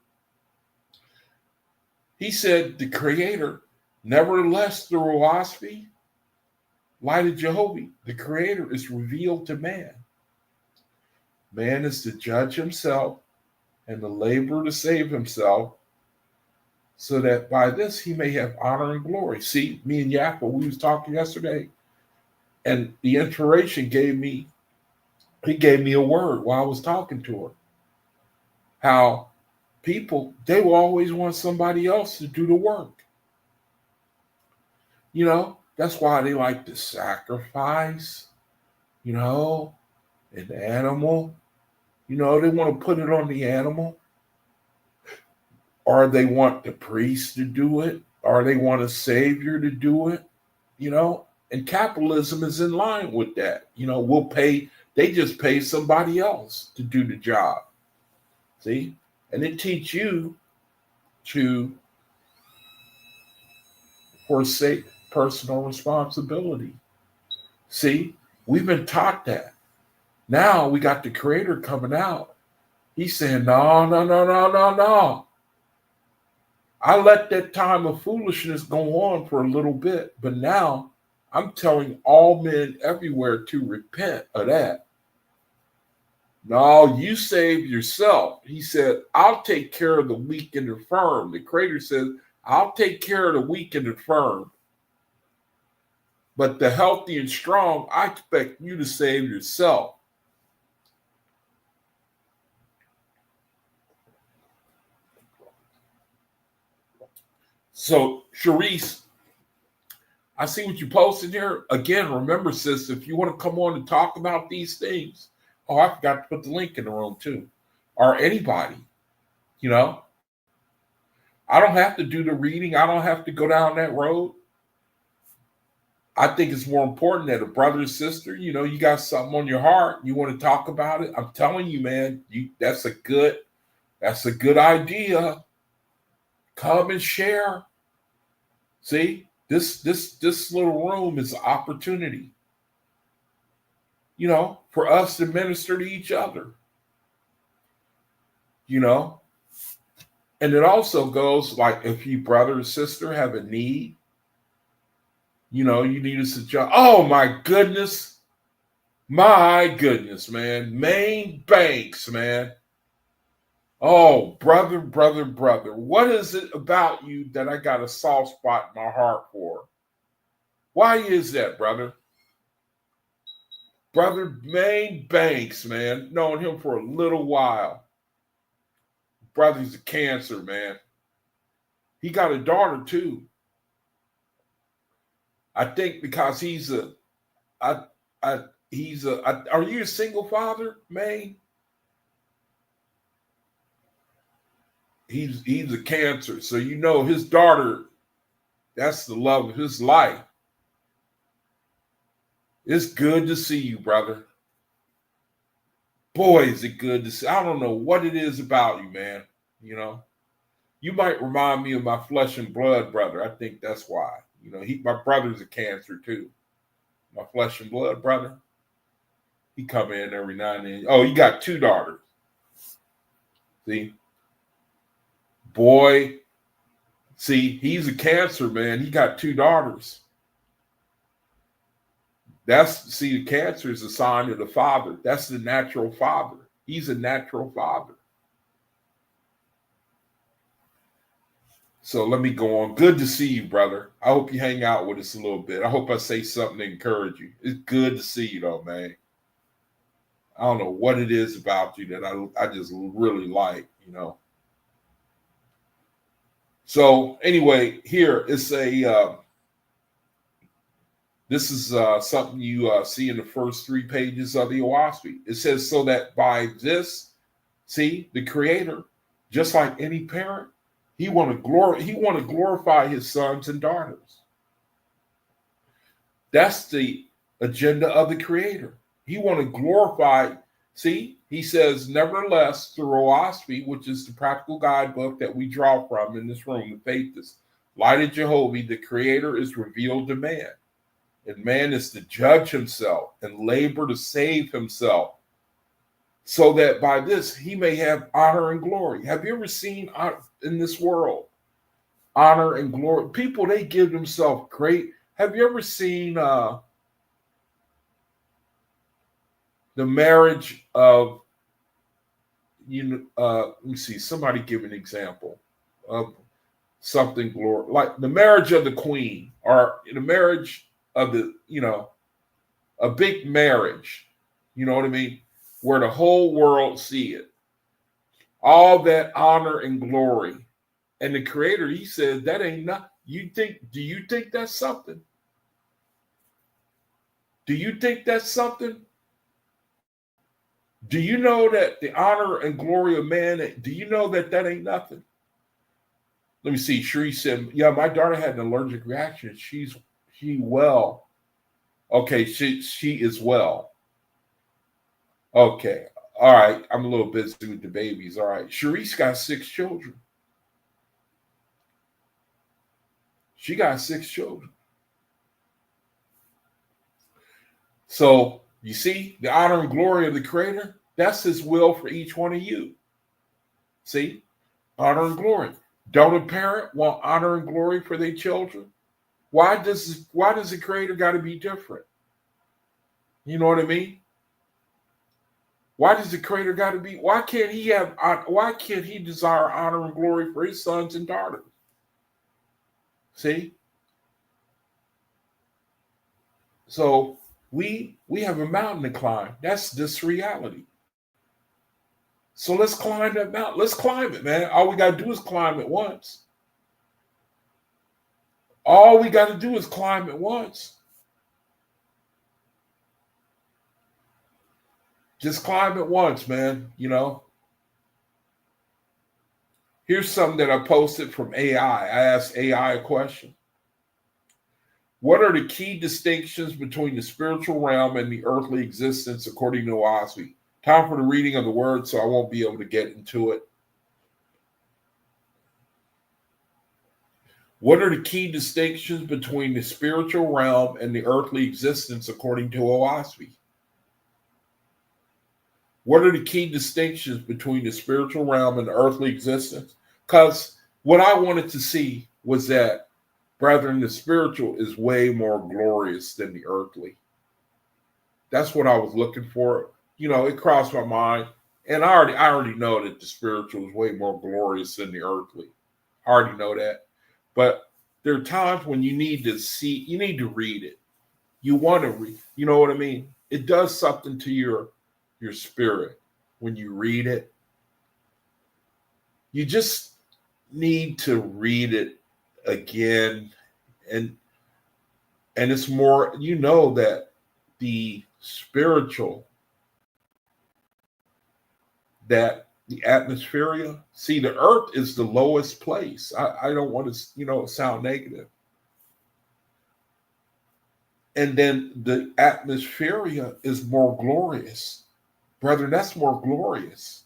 Speaker 1: He said the Creator, nevertheless through OAHSPE, Light of Jehovah, the Creator is revealed to man. Man is to judge himself and to labor to save himself, so that by this he may have honor and glory. See, me and Yakwa, we was talking yesterday, and the inspiration gave me a word while I was talking to her. How people, they will always want somebody else to do the work. That's why they like to sacrifice, an animal. They want to put it on the animal. Or they want the priest to do it. Or they want a savior to do it. And capitalism is in line with that. They just pay somebody else to do the job. See? And it teach you to forsake personal responsibility. See? We've been taught that. Now we got the Creator coming out. He's saying, no. I let that time of foolishness go on for a little bit, but now I'm telling all men everywhere to repent of that. No, you save yourself. He said, I'll take care of the weak and the firm. The Creator says, I'll take care of the weak and the firm. But the healthy and strong, I expect you to save yourself. So, Sharice, I see what you posted here. Again, remember, sis, if you want to come on and talk about these things, oh, I forgot to put the link in the room too. Or anybody, you know, I don't have to do the reading. I don't have to go down that road. I think it's more important that a brother or sister, you know, you got something on your heart, you want to talk about it. I'm telling you, man, that's a good idea. Come and share. See, this little room is an opportunity, you know, for us to minister to each other. You know, and it also goes like if you brother or sister have a need, you know, you need a suggestion. Oh my goodness, man. Main Banks, man. Oh, brother. What is it about you that I got a soft spot in my heart for? Why is that, brother? Brother Main Banks, man. Known him for a little while. Brother's a cancer, man. He got a daughter too. I think because are you a single father, May? He's a cancer. So you know his daughter, that's the love of his life. It's good to see you, brother. Boy, is it good to see. I don't know what it is about you, man. You know, you might remind me of my flesh and blood brother. I think that's why. You know, my brother's a cancer too. My flesh and blood brother. He come in every now and then. Oh, you got 2 daughters. See? Boy, see, he's a cancer, man. He got 2 daughters. The cancer is a sign of the father. That's the natural father. He's a natural father. So let me go on. Good to see you, brother. I hope you hang out with us a little bit. I hope I say something to encourage you. It's good to see you, though, man. I don't know what it is about you that I just really like, you know. So anyway, here it's this is something you see in the first 3 pages of the OAHSPE. It says, so that by this, see, the Creator, just like any parent, he want to glorify his sons and daughters. That's the agenda of the Creator. He want to glorify. See, he says, nevertheless, through OAHSPE, which is the practical guidebook that we draw from in this room, the faith is light of Jehovah, the Creator is revealed to man. And man is to judge himself and labor to save himself, so that by this he may have honor and glory. Have you ever seen in this world honor and glory? People, they give themselves great. Have you ever seen the marriage of, let me see, somebody give an example of something glory, like the marriage of the queen, or the marriage of the, a big marriage, you know what I mean? Where the whole world see it. All that honor and glory. And the Creator, he says, that ain't not, do you think that's something? Do you think that's something? Do you know that the honor and glory of man, do you know that ain't nothing? Let me see. Sheree said, yeah, my daughter had an allergic reaction. She well. Okay, she is well. Okay. All right. I'm a little busy with the babies. All right. Sharice got 6 children. She got 6 children. So you see the honor and glory of the Creator, that's his will for each one of you. See, honor and glory. Don't a parent want honor and glory for their children? Why does the creator got to be different? You know what I mean? Why does the creator got to be? Why can't he desire honor and glory for his sons and daughters? See? So we have a mountain to climb. That's this reality. So let's climb that mountain. Let's climb it, man. All we got to do is climb it once. All we got to do is climb it once. Just climb it once, man. You know. Here's something that I posted from AI. I asked AI a question. What are the key distinctions between the spiritual realm and the earthly existence according to OAHSPE? Time for the reading of the word, so I won't be able to get into it. What are the key distinctions between the spiritual realm and the earthly existence according to OAHSPE? What are the key distinctions between the spiritual realm and the earthly existence? Because what I wanted to see was that, brethren, the spiritual is way more glorious than the earthly. That's what I was looking for. You know, it crossed my mind. And I already know that the spiritual is way more glorious than the earthly. I already know that. But there are times when you need to read it. You want to read, you know what I mean? It does something to your spirit when you read it. You just need to read it again. And it's more, you know, that the spiritual, that the atmosphere, see, the earth is the lowest place. I don't want to, sound negative. And then the atmosphere is more glorious. Brethren, that's more glorious.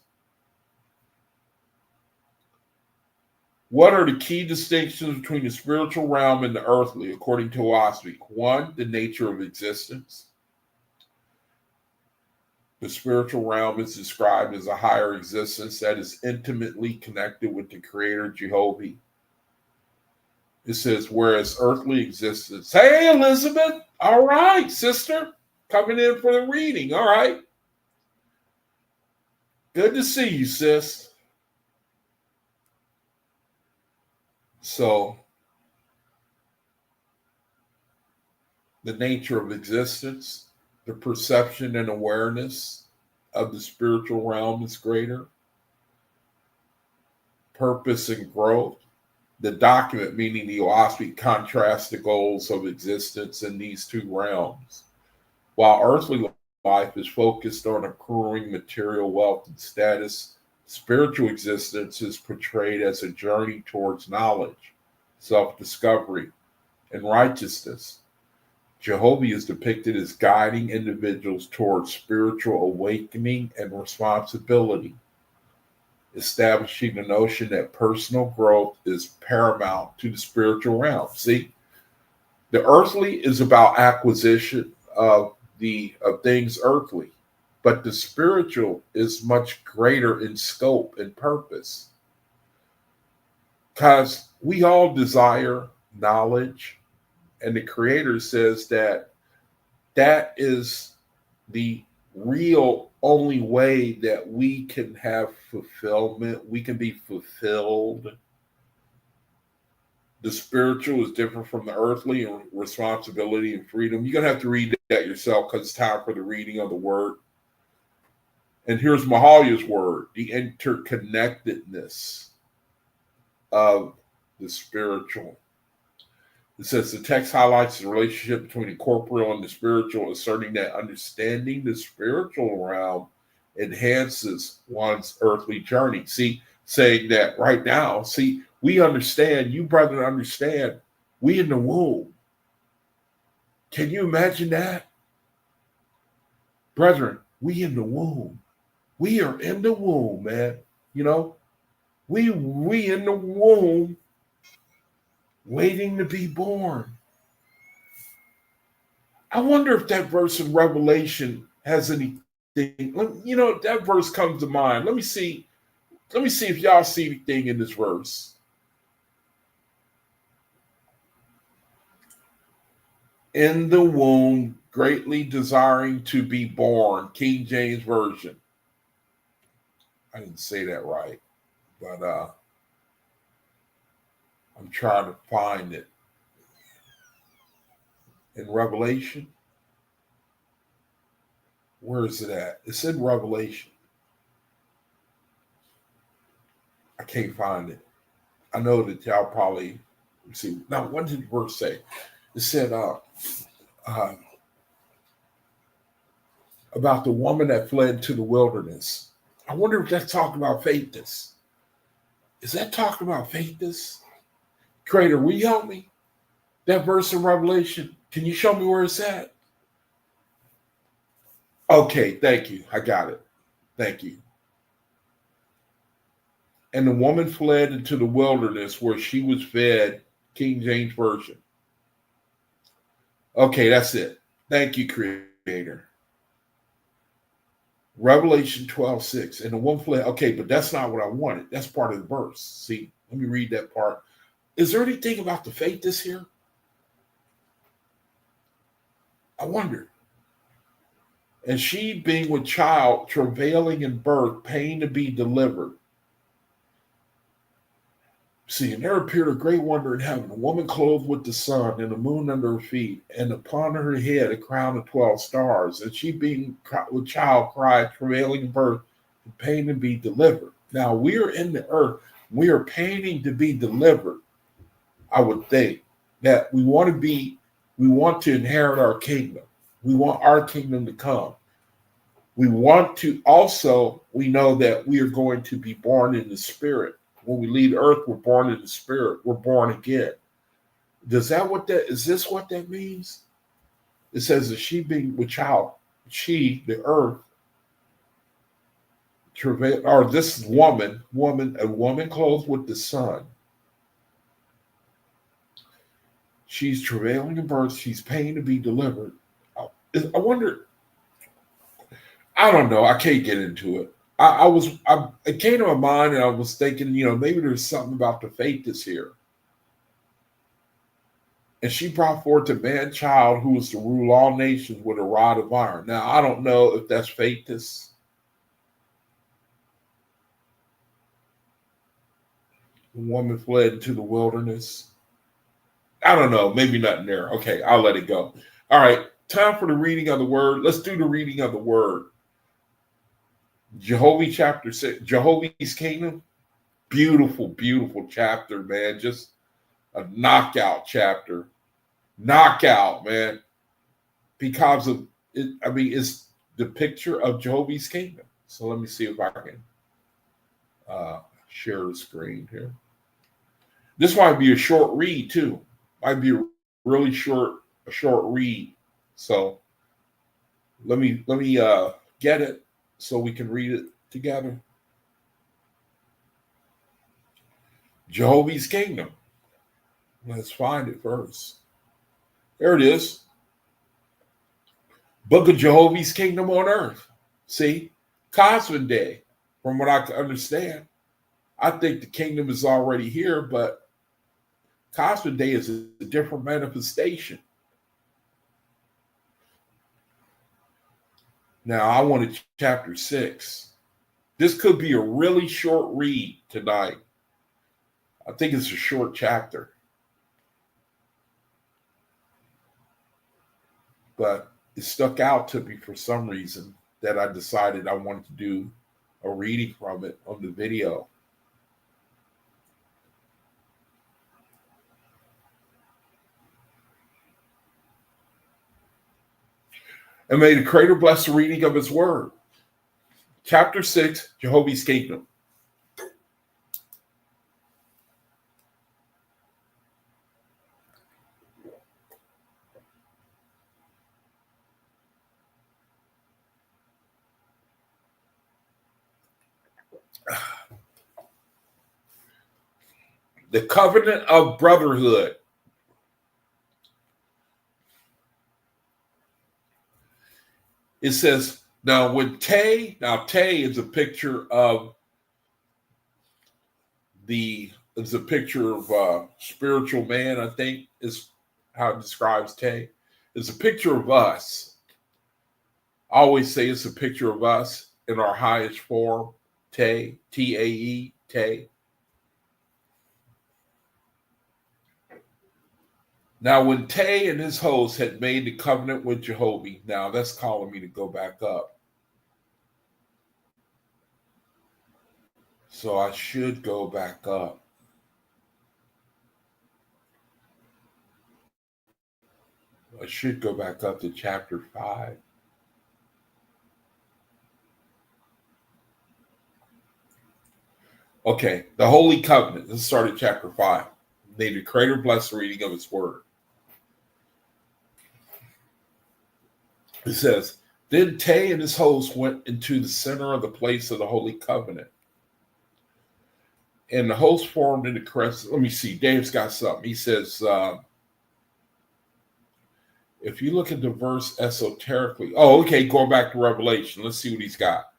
Speaker 1: What are the key distinctions between the spiritual realm and the earthly, according to OAHSPE? 1, the nature of existence. The spiritual realm is described as a higher existence that is intimately connected with the Creator, Jehovah. It says, whereas earthly existence. Hey, Elizabeth. All right, sister. Coming in for the reading. All right. Good to see you, sis. So, the nature of existence, the perception and awareness of the spiritual realm is greater. Purpose and growth. The document, meaning the OAHSPE, contrasts the goals of existence in these two realms. While earthly life is focused on accruing material wealth and status, spiritual existence is portrayed as a journey towards knowledge, self-discovery, and righteousness. Jehovah is depicted as guiding individuals towards spiritual awakening and responsibility, establishing the notion that personal growth is paramount to the spiritual realm. See, the earthly is about acquisition of things earthly, but the spiritual is much greater in scope and purpose. Because we all desire knowledge, and the Creator says that is the real only way that we can have fulfillment. We can be fulfilled. The spiritual is different from the earthly in responsibility and freedom. You're going to have to read that yourself because it's time for the reading of the word. And here's Mahalia's word, the interconnectedness of the spiritual. It says the text highlights the relationship between the corporeal and the spiritual, asserting that understanding the spiritual realm enhances one's earthly journey. See, saying that right now, see, we understand, you brethren understand, we in the womb. Can you imagine that? Brethren, we in the womb. We are in the womb, man. You know, we in the womb waiting to be born. I wonder if that verse in Revelation has anything. That verse comes to mind. Let me see if y'all see anything in this verse. in the womb, greatly desiring to be born. King James Version. I didn't say that right, but I'm trying to find it. In Revelation, where is it at? It's in Revelation. I can't find it. I know that y'all probably see. Now, what did the verse say? It said about the woman that fled to the wilderness. I wonder if that's talking about faithless. Is that talking about faithless? Creator, will you help me? That verse in Revelation, can you show me where it's at? Okay, thank you. I got it. Thank you. And the woman fled into the wilderness where she was fed. King James Version. Okay, that's it. Thank you, Creator. Revelation 12:6. And the woman fled. Okay, but that's not what I wanted. That's part of the verse. See, let me read that part. Is there anything about the faith this here? I wonder. And she, being with child, travailing in birth, pain to be delivered. See, and there appeared a great wonder in heaven, a woman clothed with the sun and the moon under her feet, and upon her head a crown of 12 stars. And she, being with child, cried, travailing in birth, and pain to be delivered. Now, we are in the earth. We are paining to be delivered. I would think that we want to inherit our kingdom. We want our kingdom to come. We want to also, we know that we are going to be born in the spirit. When we leave earth, we're born in the spirit. We're born again. Is this what that means? It says that she being with child, she, the earth, travail, or this woman, a woman clothed with the sun. She's travailing in birth. She's pain to be delivered. I wonder, I don't know. I can't get into it. It came to my mind and I was thinking, maybe there's something about the faith that's here. And she brought forth a man child who was to rule all nations with a rod of iron. Now, I don't know if that's faithless. The woman fled into the wilderness. I don't know. Maybe nothing there. Okay, I'll let it go. All right, time for the reading of the word. Let's do the reading of the word. Jehovah chapter 6, Jehovah's Kingdom. Beautiful, beautiful chapter, man. Just a knockout chapter. Knockout, man. Because of it, it's the picture of Jehovah's Kingdom. So let me see if I can share the screen here. This might be a short read too. Might be a really short read. So let me get it so we can read it together. Jehovah's Kingdom. Let's find it first. There it is. Book of Jehovah's Kingdom on Earth. See? Cosmic Day, from what I can understand. I think the kingdom is already here, but Cosmic Day is a different manifestation. Now, I wanted chapter 6. This could be a really short read tonight. I think it's a short chapter. But it stuck out to me for some reason that I decided I wanted to do a reading from it on the video. And may the Creator bless the reading of His word. Chapter 6, Jehovah's Kingdom. The covenant of brotherhood. It says, now Tay is a picture of spiritual man, I think is how it describes Tay. It's a picture of us. I always say it's a picture of us in our highest form, Te, T-A-E, Te. Now, when Te and his host had made the covenant with Jehovah, now that's calling me to go back up. So I should go back up. I should go back up to chapter 5. Okay, the Holy Covenant. Let's start at chapter 5. May the Creator bless the reading of his word. It says, then Te and his host went into the center of the place of the Holy Covenant. And the host formed in the crest. Let me see. Dave's got something. He says, if you look at the verse esoterically. Oh, okay, going back to Revelation. Let's see what he's got.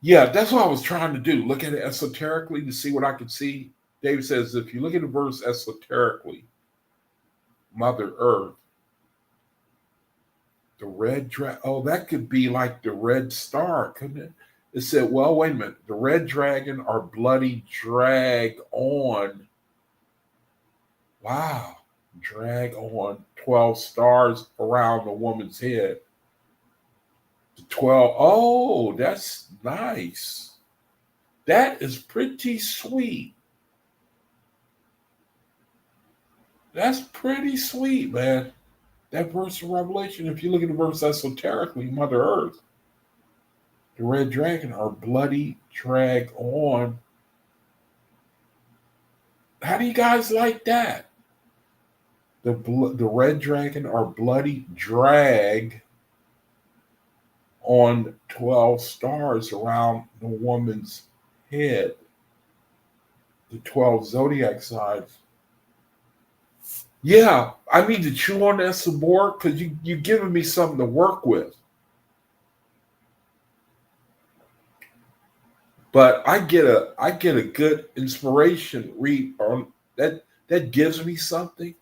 Speaker 1: Yeah, that's what I was trying to do. Look at it esoterically to see what I could see. Dave says, if you look at the verse esoterically, Mother Earth, the red dragon. Oh, that could be like the red star, couldn't it? It said, well, wait a minute. The red dragon or bloody drag on. Wow. Drag on 12 stars around the woman's head. The 12. Oh, that's nice. That is pretty sweet. That's pretty sweet, man. That verse of Revelation, if you look at the verse esoterically, Mother Earth, the red dragon, or bloody drag on. How do you guys like that? The red dragon, or bloody drag on 12 stars around the woman's head. The 12 zodiac signs. Yeah, I need to chew on that some more because you're giving me something to work with. But I get a good inspiration read on that. That gives me something.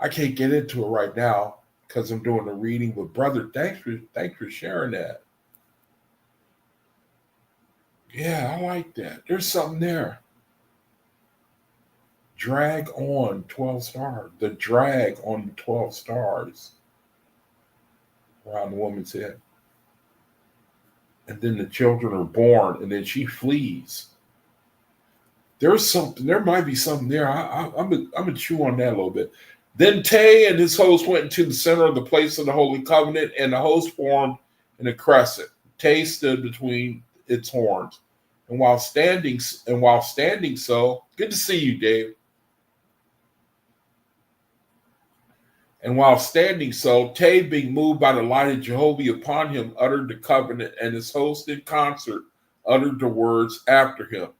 Speaker 1: I can't get into it right now because I'm doing a reading. But brother, thanks for sharing that. Yeah, I like that. There's something there. Drag on 12 stars. The drag on 12 stars around the woman's head. And then the children are born, and then she flees. There's something. There might be something there. I'm gonna chew on that a little bit. Then Te and his host went into the center of the place of the Holy Covenant, and the host formed in a crescent. Te stood between its horns, and while standing so, good to see you, Dave. And while standing so, Te, being moved by the light of Jehovah upon him, uttered the covenant, and his host in concert uttered the words after him.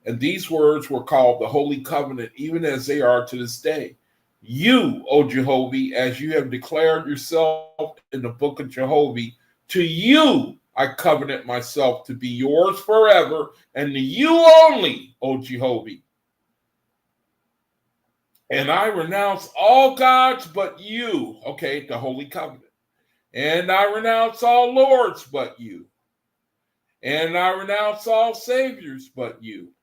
Speaker 1: And these words were called the Holy Covenant, even as they are to this day. You, O Jehovah, as you have declared yourself in the book of Jehovah, to you I covenant myself to be yours forever, and to you only, O Jehovah. And I renounce all gods but you. Okay, the Holy Covenant. And I renounce all lords but you. And I renounce all saviors but you.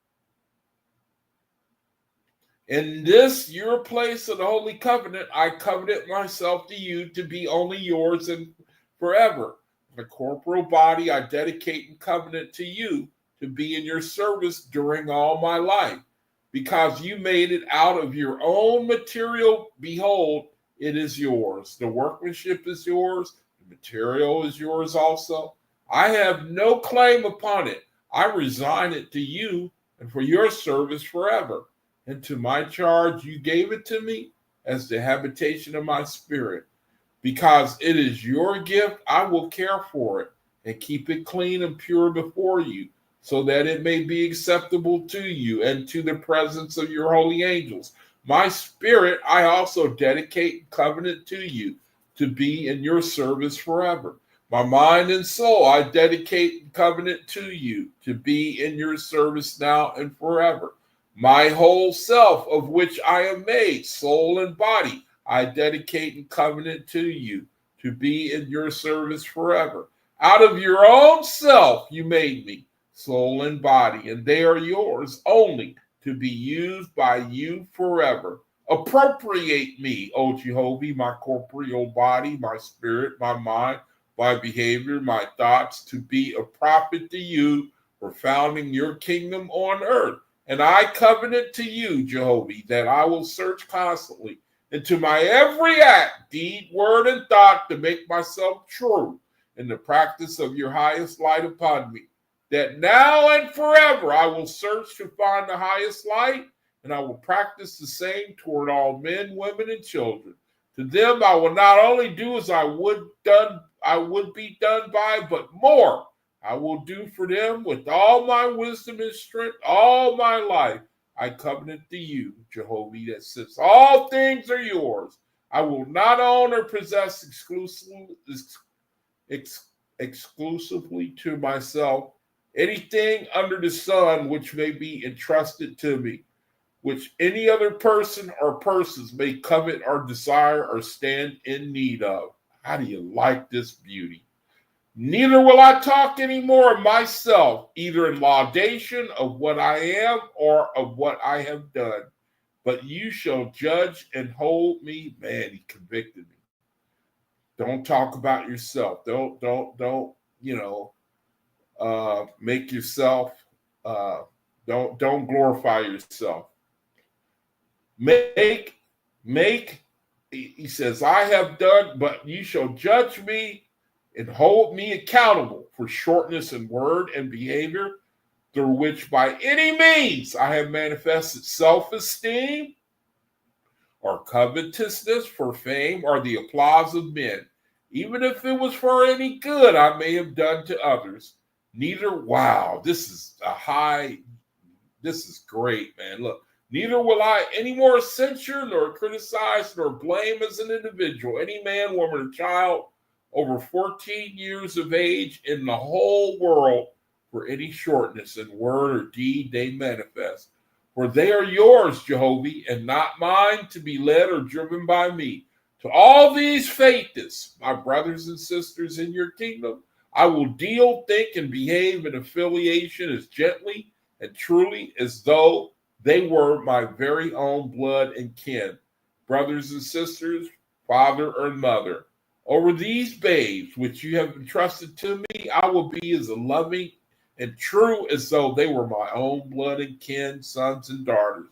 Speaker 1: In this, your place of the Holy Covenant, I covenant myself to you to be only yours and forever. The corporal body I dedicate and covenant to you to be in your service during all my life. Because you made it out of your own material, behold, it is yours. The workmanship is yours. The material is yours also. I have no claim upon it. I resign it to you and for your service forever. And to my charge you gave it to me as the habitation of my spirit. Because it is your gift, I will care for it and keep it clean and pure before you, so that it may be acceptable to you and to the presence of your holy angels. My spirit I also dedicate and covenant to you to be in your service forever. My mind and soul I dedicate and covenant to you to be in your service now and forever. My whole self, of which I am made, soul and body, I dedicate and covenant to you to be in your service forever. Out of your own self you made me, soul and body, and they are yours only to be used by you forever. Appropriate me, O Jehovah, my corporeal body, my spirit, my mind, my behavior, my thoughts, to be a prophet to you for founding your kingdom on earth. And I covenant to you, Jehovah, that I will search constantly into my every act, deed, word, and thought to make myself true in the practice of your highest light upon me. That now and forever I will search to find the highest light, and I will practice the same toward all men, women, and children. To them I will not only do as I would be done by, but more I will do for them with all my wisdom and strength, all my life. I covenant to you, Jehovah, that since all things are yours, I will not own or possess exclusively to myself anything under the sun which may be entrusted to me, which any other person or persons may covet or desire or stand in need of. How do you like this beauty? Neither will I talk any more of myself, either in laudation of what I am or of what I have done. But you shall judge and hold me. Man, he convicted me. Don't talk about yourself. Don't, make yourself, don't glorify yourself. Make, he says, I have done, but you shall judge me and hold me accountable for shortness in word and behavior, through which by any means I have manifested self-esteem or covetousness for fame or the applause of men, even if it was for any good I may have done to others. Wow, this is great, man. Look, neither will I any more censure nor criticize nor blame as an individual any man, woman, or child over 14 years of age in the whole world for any shortness in word or deed they manifest. For they are yours, Jehovah, and not mine to be led or driven by me. To all these faithists, my brothers and sisters in your kingdom, I will deal, think, and behave in affiliation as gently and truly as though they were my very own blood and kin, brothers and sisters, father or mother. Over these babes which you have entrusted to me, I will be as loving and true as though they were my own blood and kin, sons and daughters.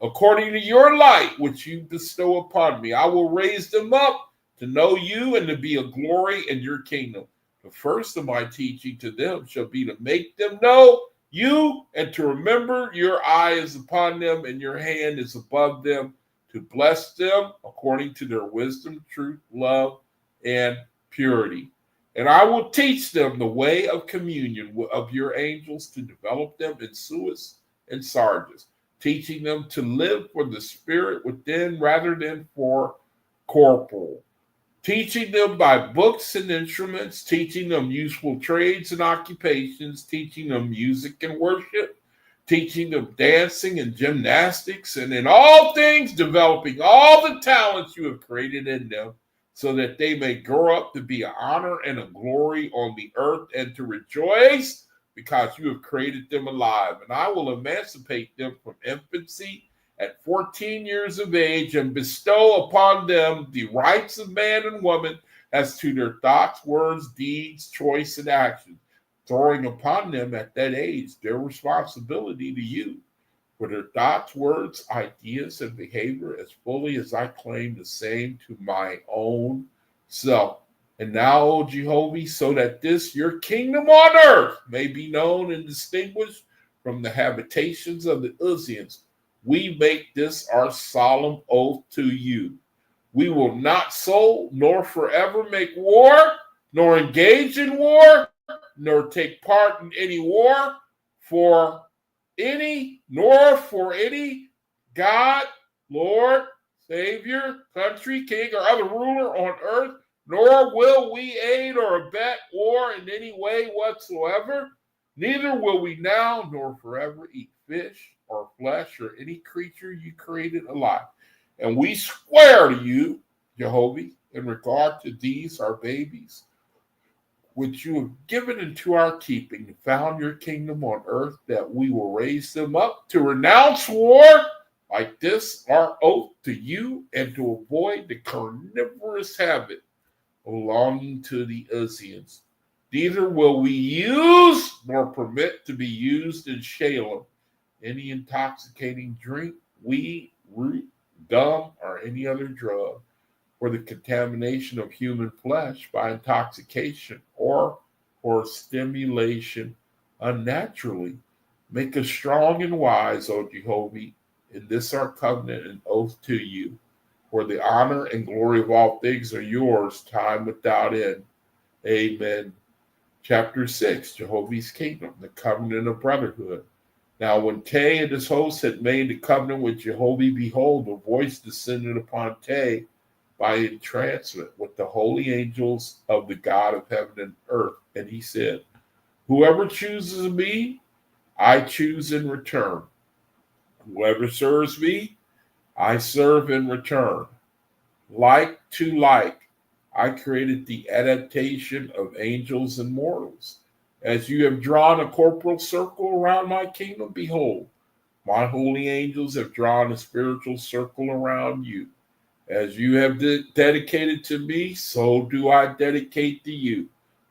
Speaker 1: According to your light which you bestow upon me, I will raise them up to know you and to be a glory in your kingdom. The first of my teaching to them shall be to make them know you and to remember your eye is upon them and your hand is above them, to bless them according to their wisdom, truth, love, and purity. And I will teach them the way of communion of your angels to develop them in suis and sarges, teaching them to live for the spirit within rather than for corporal, teaching them by books and instruments, teaching them useful trades and occupations, teaching them music and worship, teaching them dancing and gymnastics, and in all things developing all the talents you have created in them, so that they may grow up to be an honor and a glory on the earth and to rejoice because you have created them alive. And I will emancipate them from infancy at 14 years of age and bestow upon them the rights of man and woman as to their thoughts, words, deeds, choice, and action, throwing upon them at that age their responsibility to you for their thoughts, words, ideas, and behavior as fully as I claim the same to my own self. And now, O Jehovah, so that this your kingdom on earth may be known and distinguished from the habitations of the Uzians, we make this our solemn oath to you. We will not so, nor forever make war, nor engage in war, nor take part in any war for any, nor for any God, Lord, Savior, country, king, or other ruler on earth, nor will we aid or abet war in any way whatsoever. Neither will we now nor forever eat fish or flesh or any creature you created alive. And we swear to you, Jehovah, in regard to these, our babies, which you have given into our keeping, and found your kingdom on earth, that we will raise them up to renounce war like this, our oath to you, and to avoid the carnivorous habit belonging to the Uzzians. Neither will we use nor permit to be used in Shalem any intoxicating drink, weed, root, gum, or any other drug, for the contamination of human flesh by intoxication or for stimulation unnaturally. Make us strong and wise, O Jehovah, in this our covenant and oath to you. For the honor and glory of all things are yours, time without end. Amen. Chapter 6, Jehovah's Kingdom, the covenant of brotherhood. Now when Tay and his hosts had made the covenant with Jehovah, behold, a voice descended upon Tay by entrancement with the holy angels of the God of heaven and earth. And he said, whoever chooses me, I choose in return. Whoever serves me, I serve in return. Like to like, I created the adaptation of angels and mortals. As you have drawn a corporal circle around my kingdom, behold, my holy angels have drawn a spiritual circle around you. As you have dedicated to me, so do I dedicate to you,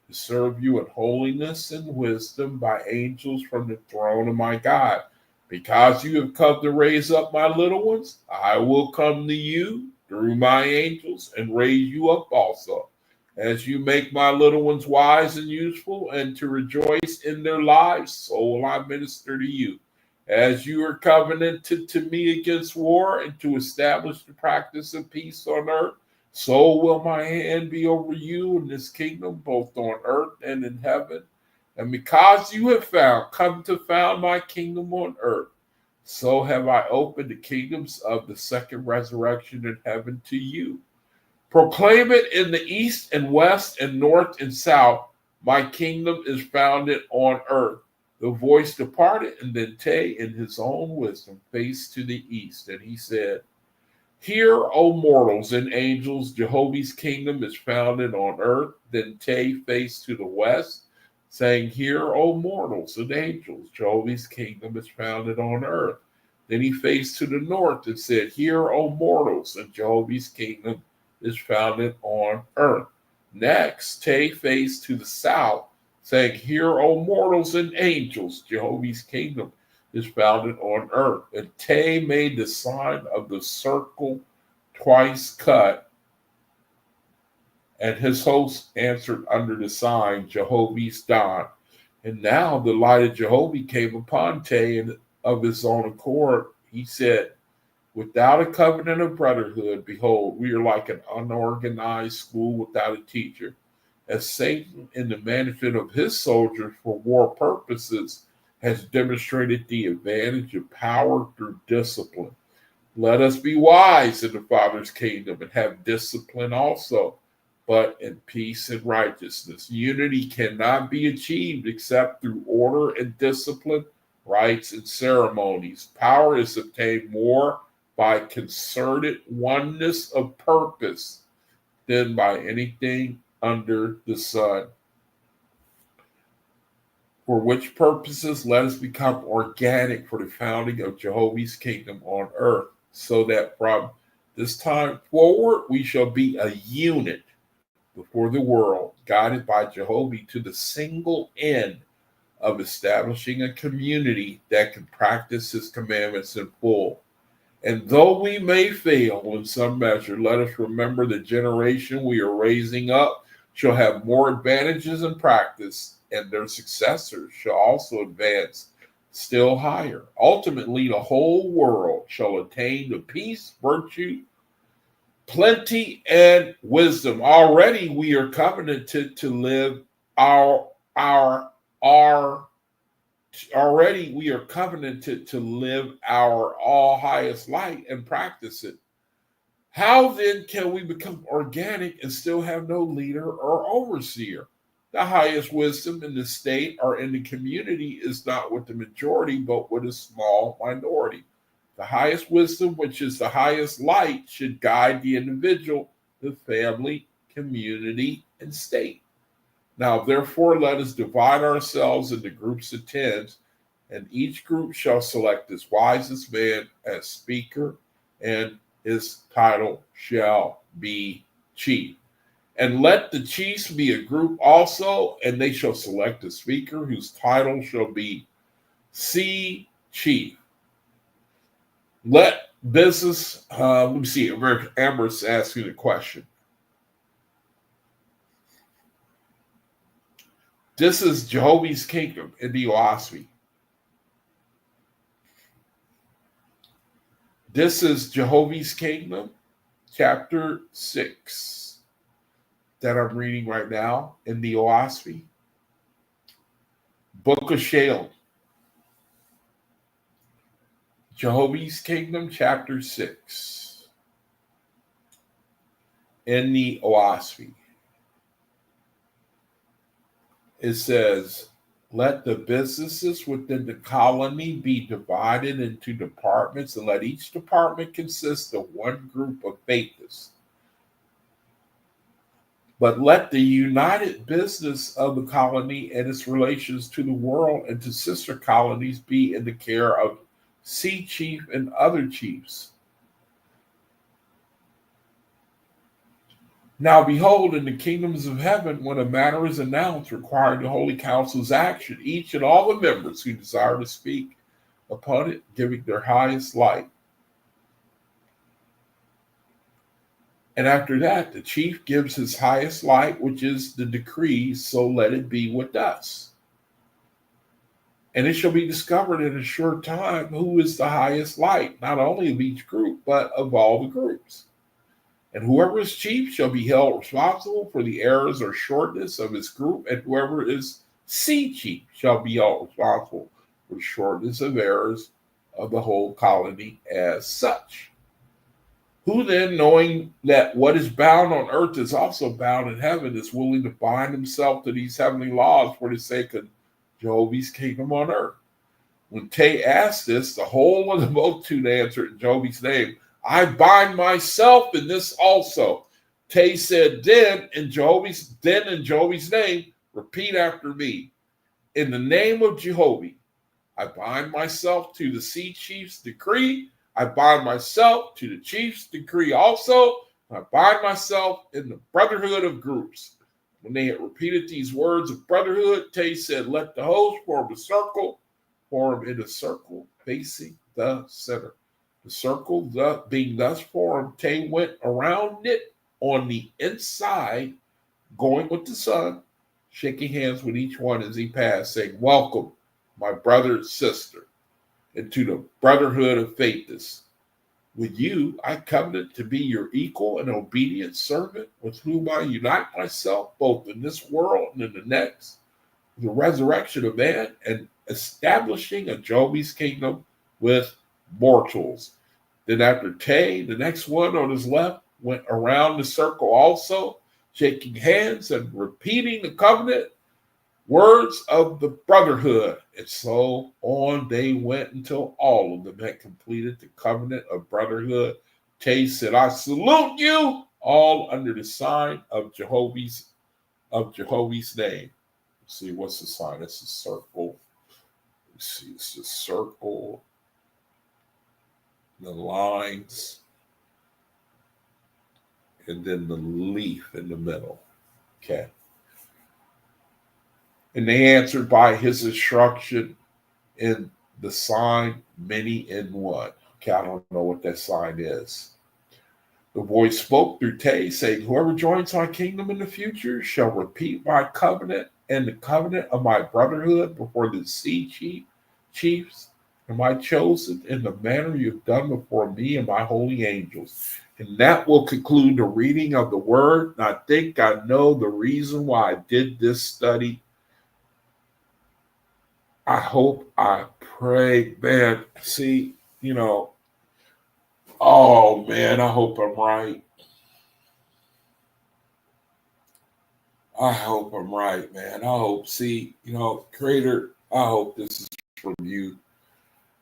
Speaker 1: to serve you in holiness and wisdom by angels from the throne of my God. Because you have come to raise up my little ones, I will come to you through my angels and raise you up also. As you make my little ones wise and useful and to rejoice in their lives, so will I minister to you. As you are covenanted to me against war and to establish the practice of peace on earth, so will my hand be over you in this kingdom, both on earth and in heaven. And because you have come to found my kingdom on earth, so have I opened the kingdoms of the second resurrection in heaven to you. Proclaim it in the east and west and north and south. My kingdom is founded on earth. The voice departed, and then Tay, in his own wisdom, faced to the east. And he said, hear, O mortals and angels, Jehovah's kingdom is founded on earth. Then Tay faced to the west, saying, hear, O mortals and angels, Jehovah's kingdom is founded on earth. Then he faced to the north and said, hear, O mortals, and Jehovah's kingdom is founded on earth. Next, Tay faced to the south, saying, hear, O mortals and angels, Jehovah's kingdom is founded on earth. And Tay made the sign of the circle twice cut, and his host answered under the sign, Jehovah's dawn. And now the light of Jehovah came upon Tay, and of his own accord he said, without a covenant of brotherhood, behold, we are like an unorganized school without a teacher. As Satan, in the management of his soldiers for war purposes, has demonstrated the advantage of power through discipline. Let us be wise in the Father's kingdom and have discipline also, but in peace and righteousness. Unity cannot be achieved except through order and discipline, rites and ceremonies. Power is obtained more by concerted oneness of purpose than by anything under the sun. For which purposes let us become organic for the founding of Jehovah's kingdom on earth, so that from this time forward we shall be a unit before the world, guided by Jehovah to the single end of establishing a community that can practice his commandments in full. And though we may fail in some measure, let us remember the generation we are raising up shall have more advantages in practice, and their successors shall also advance still higher. Ultimately, the whole world shall attain to peace, virtue, plenty, and wisdom. Already we are covenanted to live already we are covenanted to live our all highest light and practice it. How then can we become organic and still have no leader or overseer? The highest wisdom in the state or in the community is not with the majority, but with a small minority. The highest wisdom, which is the highest light, should guide the individual, the family, community, and state. Now, therefore, let us divide ourselves into groups of 10, and each group shall select its wisest man as speaker, and his title shall be chief. And let the chiefs be a group also, and they shall select a speaker whose title shall be C Chief. Let business, let me see, Amber's asking a question. This is Jehovah's Kingdom in the OAHSPE. This is Jehovah's Kingdom, chapter 6, that I'm reading right now in the OAHSPE. Book of Shalem. Jehovah's Kingdom, chapter 6, in the OAHSPE. It says, let the businesses within the colony be divided into departments, and let each department consist of one group of faithlists. But let the united business of the colony and its relations to the world and to sister colonies be in the care of sea chief and other chiefs. Now behold, in the kingdoms of heaven, when a matter is announced requiring the Holy Council's action, each and all the members who desire to speak upon it, giving their highest light. And after that, the chief gives his highest light, which is the decree, so let it be with us. And it shall be discovered in a short time who is the highest light, not only of each group, but of all the groups. And whoever is chief shall be held responsible for the errors or shortness of his group, and whoever is sea chief shall be held responsible for the shortness of errors of the whole colony as such. Who then, knowing that what is bound on earth is also bound in heaven, is willing to bind himself to these heavenly laws for the sake of Jehovah's kingdom on earth? When Tay asked this, the whole of the multitude answered in Jehovah's name, I bind myself in this also. Tay said, then in Jehovah's name, repeat after me. In the name of Jehovah, I bind myself to the sea chief's decree. I bind myself to the chief's decree also. I bind myself in the brotherhood of groups. When they had repeated these words of brotherhood, Tay said, let the host form a circle, form in a circle facing the center. The circle being thus formed, Tay went around it on the inside, going with the sun, shaking hands with each one as he passed, saying, welcome, my brother, sister, into the brotherhood of faithlists. With you, I covenant to be your equal and obedient servant, with whom I unite myself both in this world and in the next, the resurrection of man, and establishing a Jehovah's kingdom with mortals. Then after Tay, the next one on his left, went around the circle also, shaking hands and repeating the covenant words of the brotherhood. And so on they went until all of them had completed the covenant of brotherhood. Tay said, I salute you all under the sign of Jehovah's name. Let's see, what's the sign? It's a circle. Let's see, it's a circle. The lines, and then the leaf in the middle. Okay. And they answered by his instruction in the sign, many in one. Okay, I don't know what that sign is. The voice spoke through Tay, saying, whoever joins my kingdom in the future shall repeat my covenant and the covenant of my brotherhood before the sea chiefs. Am I chosen in the manner you've done before me and my holy angels? And that will conclude the reading of the word. And I think I know the reason why I did this study. I hope, I pray, man. See, oh man, I hope I'm right. I hope I'm right, man. I hope. See, Creator, I hope this is from you.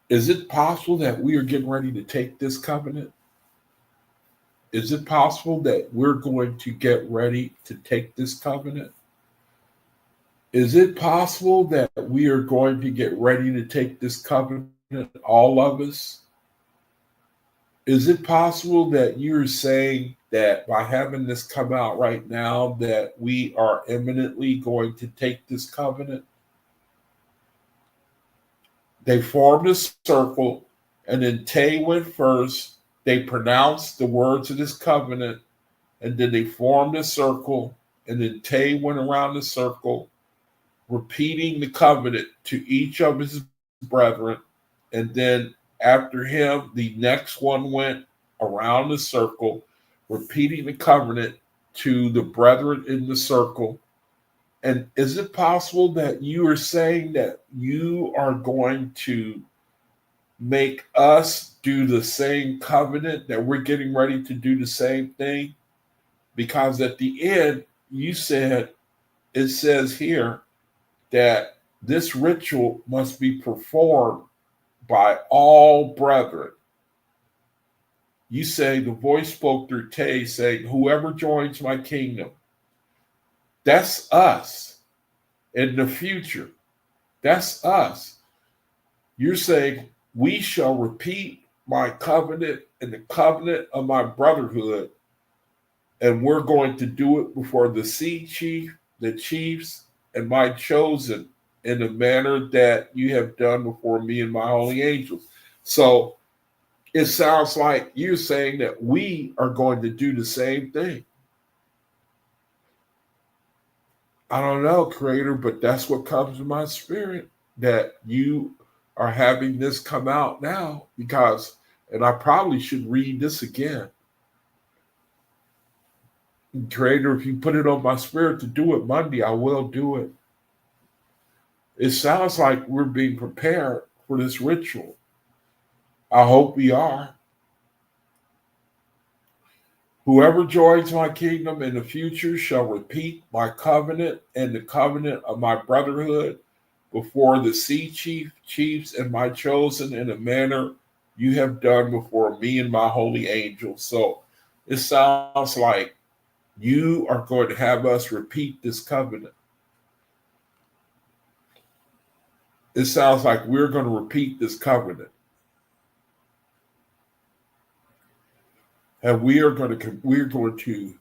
Speaker 1: Is it possible that we are getting ready to take this covenant? Is it possible that we're going to get ready to take this covenant? Is it possible that we are going to get ready to take this covenant, all of us? Is it possible that you're saying that by having this come out right now, that we are imminently going to take this covenant? They formed a circle, and then Tay went first. They pronounced the words of this covenant, and then they formed a circle, and then Tay went around the circle, repeating the covenant to each of his brethren. And then after him, the next one went around the circle, repeating the covenant to the brethren in the circle. And is it possible that you are saying that you are going to make us do the same covenant, that we're getting ready to do the same thing? Because at the end, you said, it says here that this ritual must be performed by all brethren. You say the voice spoke through Tay saying, whoever joins my kingdom, that's us in the future. That's us. You're saying we shall repeat my covenant and the covenant of my brotherhood, and we're going to do it before the sea chief, the chiefs, and my chosen, in the manner that you have done before me and my holy angels. So it sounds like you're saying that we are going to do the same thing. I don't know, Creator, but that's what comes to my spirit, that you are having this come out now, because, and I probably should read this again. Creator, if you put it on my spirit to do it Monday, I will do it. It sounds like we're being prepared for this ritual. I hope we are. Whoever joins my kingdom in the future shall repeat my covenant and the covenant of my brotherhood before the sea chiefs, and my chosen, in a manner you have done before me and my holy angels. So it sounds like you are going to have us repeat this covenant. It sounds like we're going to repeat this covenant. And we're going to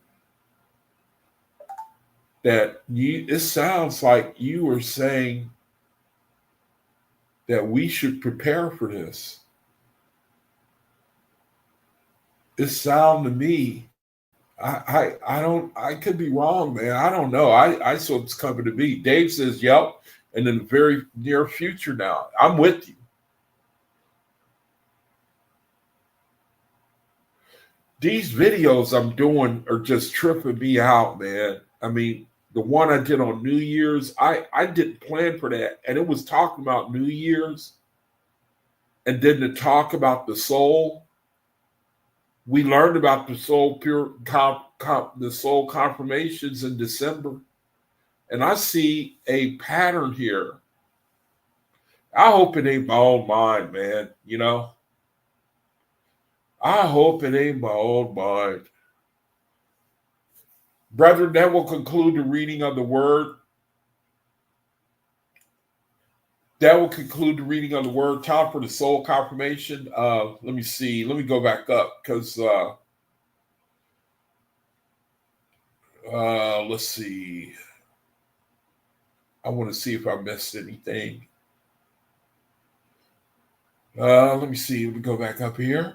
Speaker 1: that you, it sounds like you are saying that we should prepare for this. It sounds to me, I could be wrong, man. I don't know. I saw it's coming to be. Dave says, yep. And in the very near future now, I'm with you. These videos I'm doing are just tripping me out, man. I mean, the one I did on New Year's, I didn't plan for that. And it was talking about New Year's. And then to talk about the soul. We learned about the soul the soul confirmations in December. And I see a pattern here. I hope it ain't my own mind, man. I hope it ain't my own mind. Brethren, that will conclude the reading of the word. That will conclude the reading of the word. Time for the soul confirmation. Let me see. Let me go back up because let's see. I want to see if I missed anything. Let me see. Let me go back up here.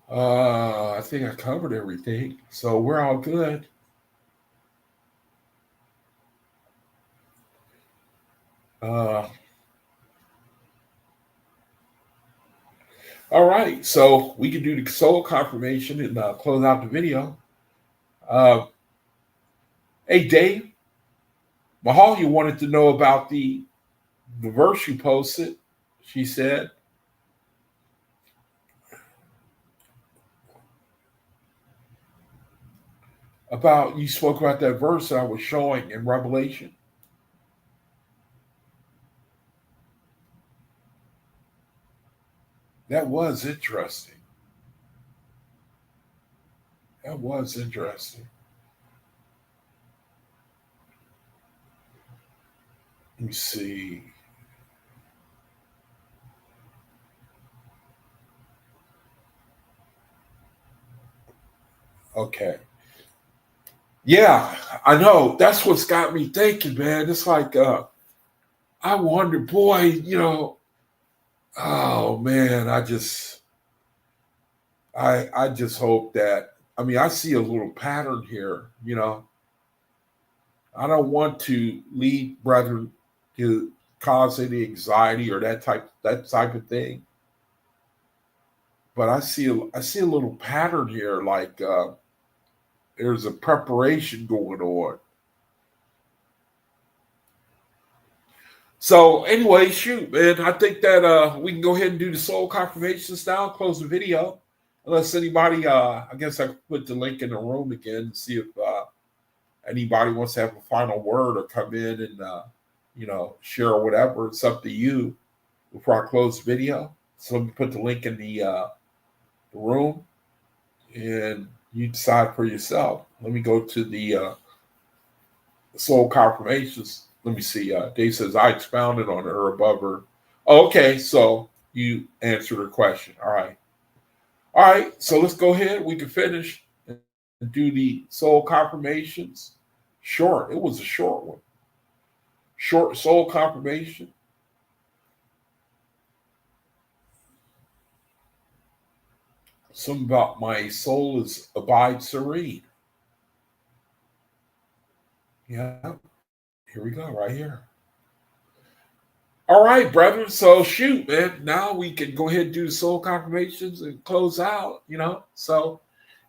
Speaker 1: I think I covered everything, so we're all good. All right, so we can do the soul confirmation and close out the video. Hey, Dave, Mahal, you wanted to know about the the verse you posted, she said, you spoke about that verse that I was showing in Revelation. That was interesting. That was interesting. Let me see. Okay. Yeah, I know. That's what's got me thinking, man. It's like, I wonder, boy, oh man, I just hope that, I see a little pattern here, I don't want to lead brethren to cause any anxiety or that type of thing. But I see a little pattern here, like there's a preparation going on. So anyway, shoot, man, I think that we can go ahead and do the soul confirmations now, close the video. Unless anybody, I guess I could put the link in the room again and see if anybody wants to have a final word or come in and, share or whatever. It's up to you before I close the video. So let me put the link in the room and you decide for yourself. Let me go to the soul confirmations. Let me see. Dave says, I expounded on her above her. Oh, okay, so you answered her question. All right. All right, so let's go ahead. We can finish and do the soul confirmations. Short. It was a short one. Short soul confirmation. Something about my soul is abide serene. Yeah. Here we go, right here. All right, brethren. So shoot, man. Now we can go ahead and do the soul confirmations and close out, So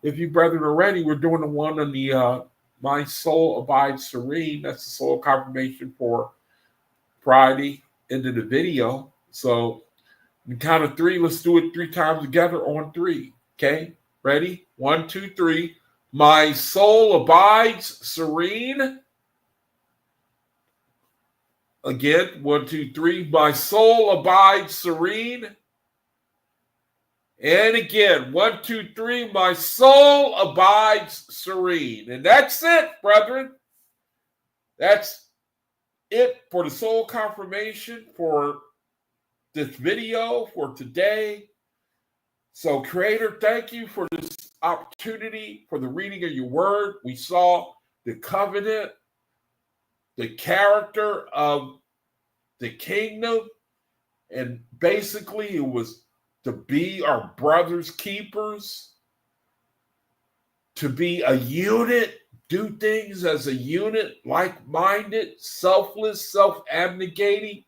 Speaker 1: if you brethren are ready, we're doing the one on the my soul abides serene. That's the soul confirmation for Friday into the video. So on the count of three, let's do it 3 times together on 3. Okay, ready? 1, 2, 3. My soul abides serene. Again, 1, 2, 3. My soul abides serene. And again, 1, 2, 3. My soul abides serene. And that's it, brethren. That's it for the soul confirmation for this video for today. So, Creator, thank you for this opportunity for the reading of your word. We saw the covenant, the character of the kingdom, and basically it was to be our brother's keepers, to be a unit, do things as a unit, like-minded, selfless, self-abnegating.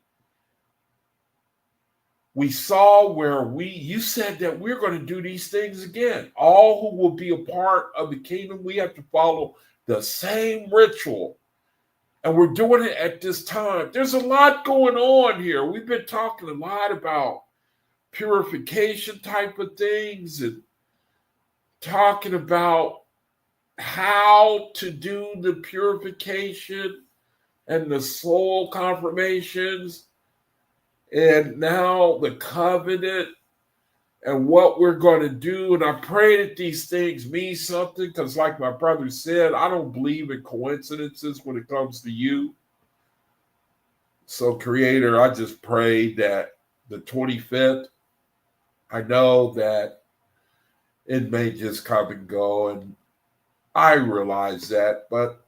Speaker 1: We saw where you said that we're going to do these things again. All who will be a part of the kingdom, we have to follow the same ritual. And we're doing it at this time. There's a lot going on here. We've been talking a lot about purification type of things and talking about how to do the purification and the soul confirmations. And now the covenant and what we're going to do. And I pray that these things mean something because like my brother said, I don't believe in coincidences when it comes to you. So Creator, I just pray that the 25th, I know that it may just come and go. And I realize that, but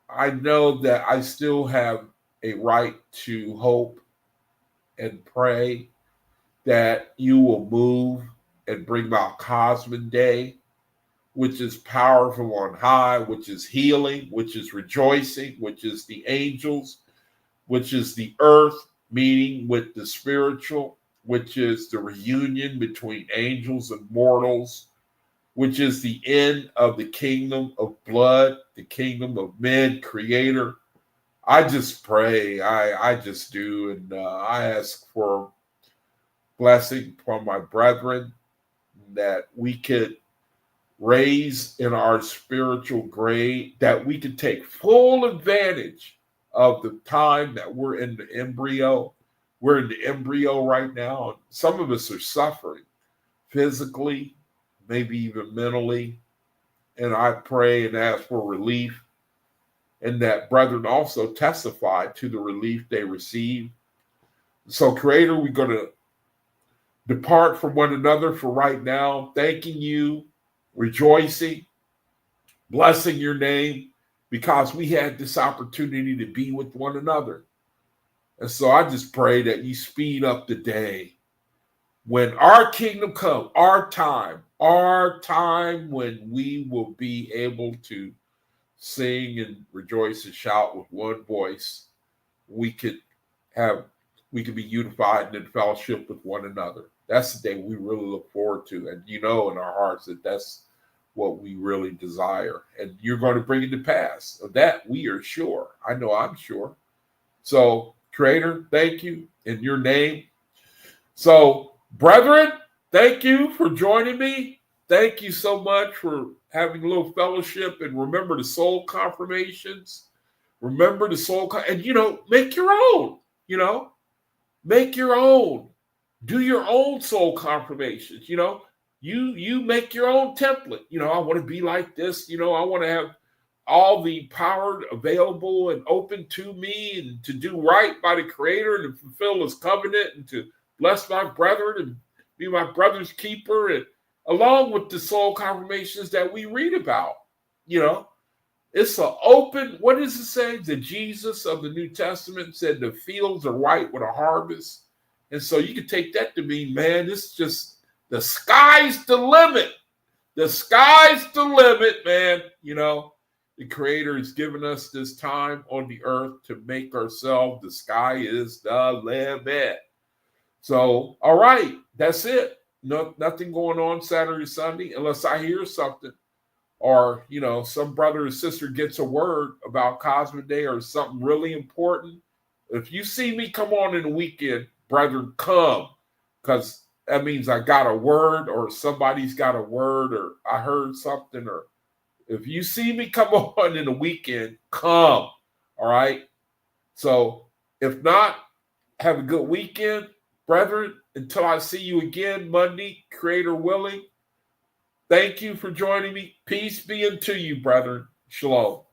Speaker 1: I know that I still have a right to hope and pray that you will move and bring about Cosmic Day, which is power from on high, which is healing, which is rejoicing, which is the angels, which is the earth meeting with the spiritual, which is the reunion between angels and mortals, which is the end of the kingdom of blood, the kingdom of men, Creator. I just pray. I just do. And I ask for blessing from my brethren that we could raise in our spiritual grade, that we could take full advantage of the time that we're in the embryo. We're in the embryo right now. Some of us are suffering physically, maybe even mentally. And I pray and ask for relief, and that brethren also testify to the relief they receive. So, Creator, we're going to depart from one another for right now, thanking you, rejoicing, blessing your name, because we had this opportunity to be with one another. And so I just pray that you speed up the day when our kingdom come, our time when we will be able to sing and rejoice and shout with one voice. We could be unified and in fellowship with one another. That's the day we really look forward to. And in our hearts that that's what we really desire. And you're going to bring it to pass. Of that we are sure. I know I'm sure. So, Creator, thank you in your name. So, brethren, thank you for joining me. Thank you so much for having a little fellowship. And remember the soul confirmations. Remember the soul, and make your own. Make your own. Do your own soul confirmations. You make your own template. I want to be like this. I want to have all the power available and open to me, and to do right by the Creator, and to fulfill His covenant, and to bless my brethren and be my brother's keeper, and along with the soul confirmations that we read about. It's an open, what does it say? The Jesus of the New Testament said the fields are white with a harvest. And so you can take that to mean, man, it's just the sky's the limit. The sky's the limit, man. The Creator has given us this time on the earth to make ourselves, the sky is the limit. So, all right, that's it. No, nothing going on Saturday, Sunday, unless I hear something. Or, some brother or sister gets a word about Cosmic Day or something really important. If you see me come on in the weekend, brethren, come. Because that means I got a word, or somebody's got a word, or I heard something. Or if you see me come on in the weekend, come. All right? So if not, have a good weekend, brethren. Until I see you again Monday, Creator willing. Thank you for joining me. Peace be unto you, brethren. Shalom.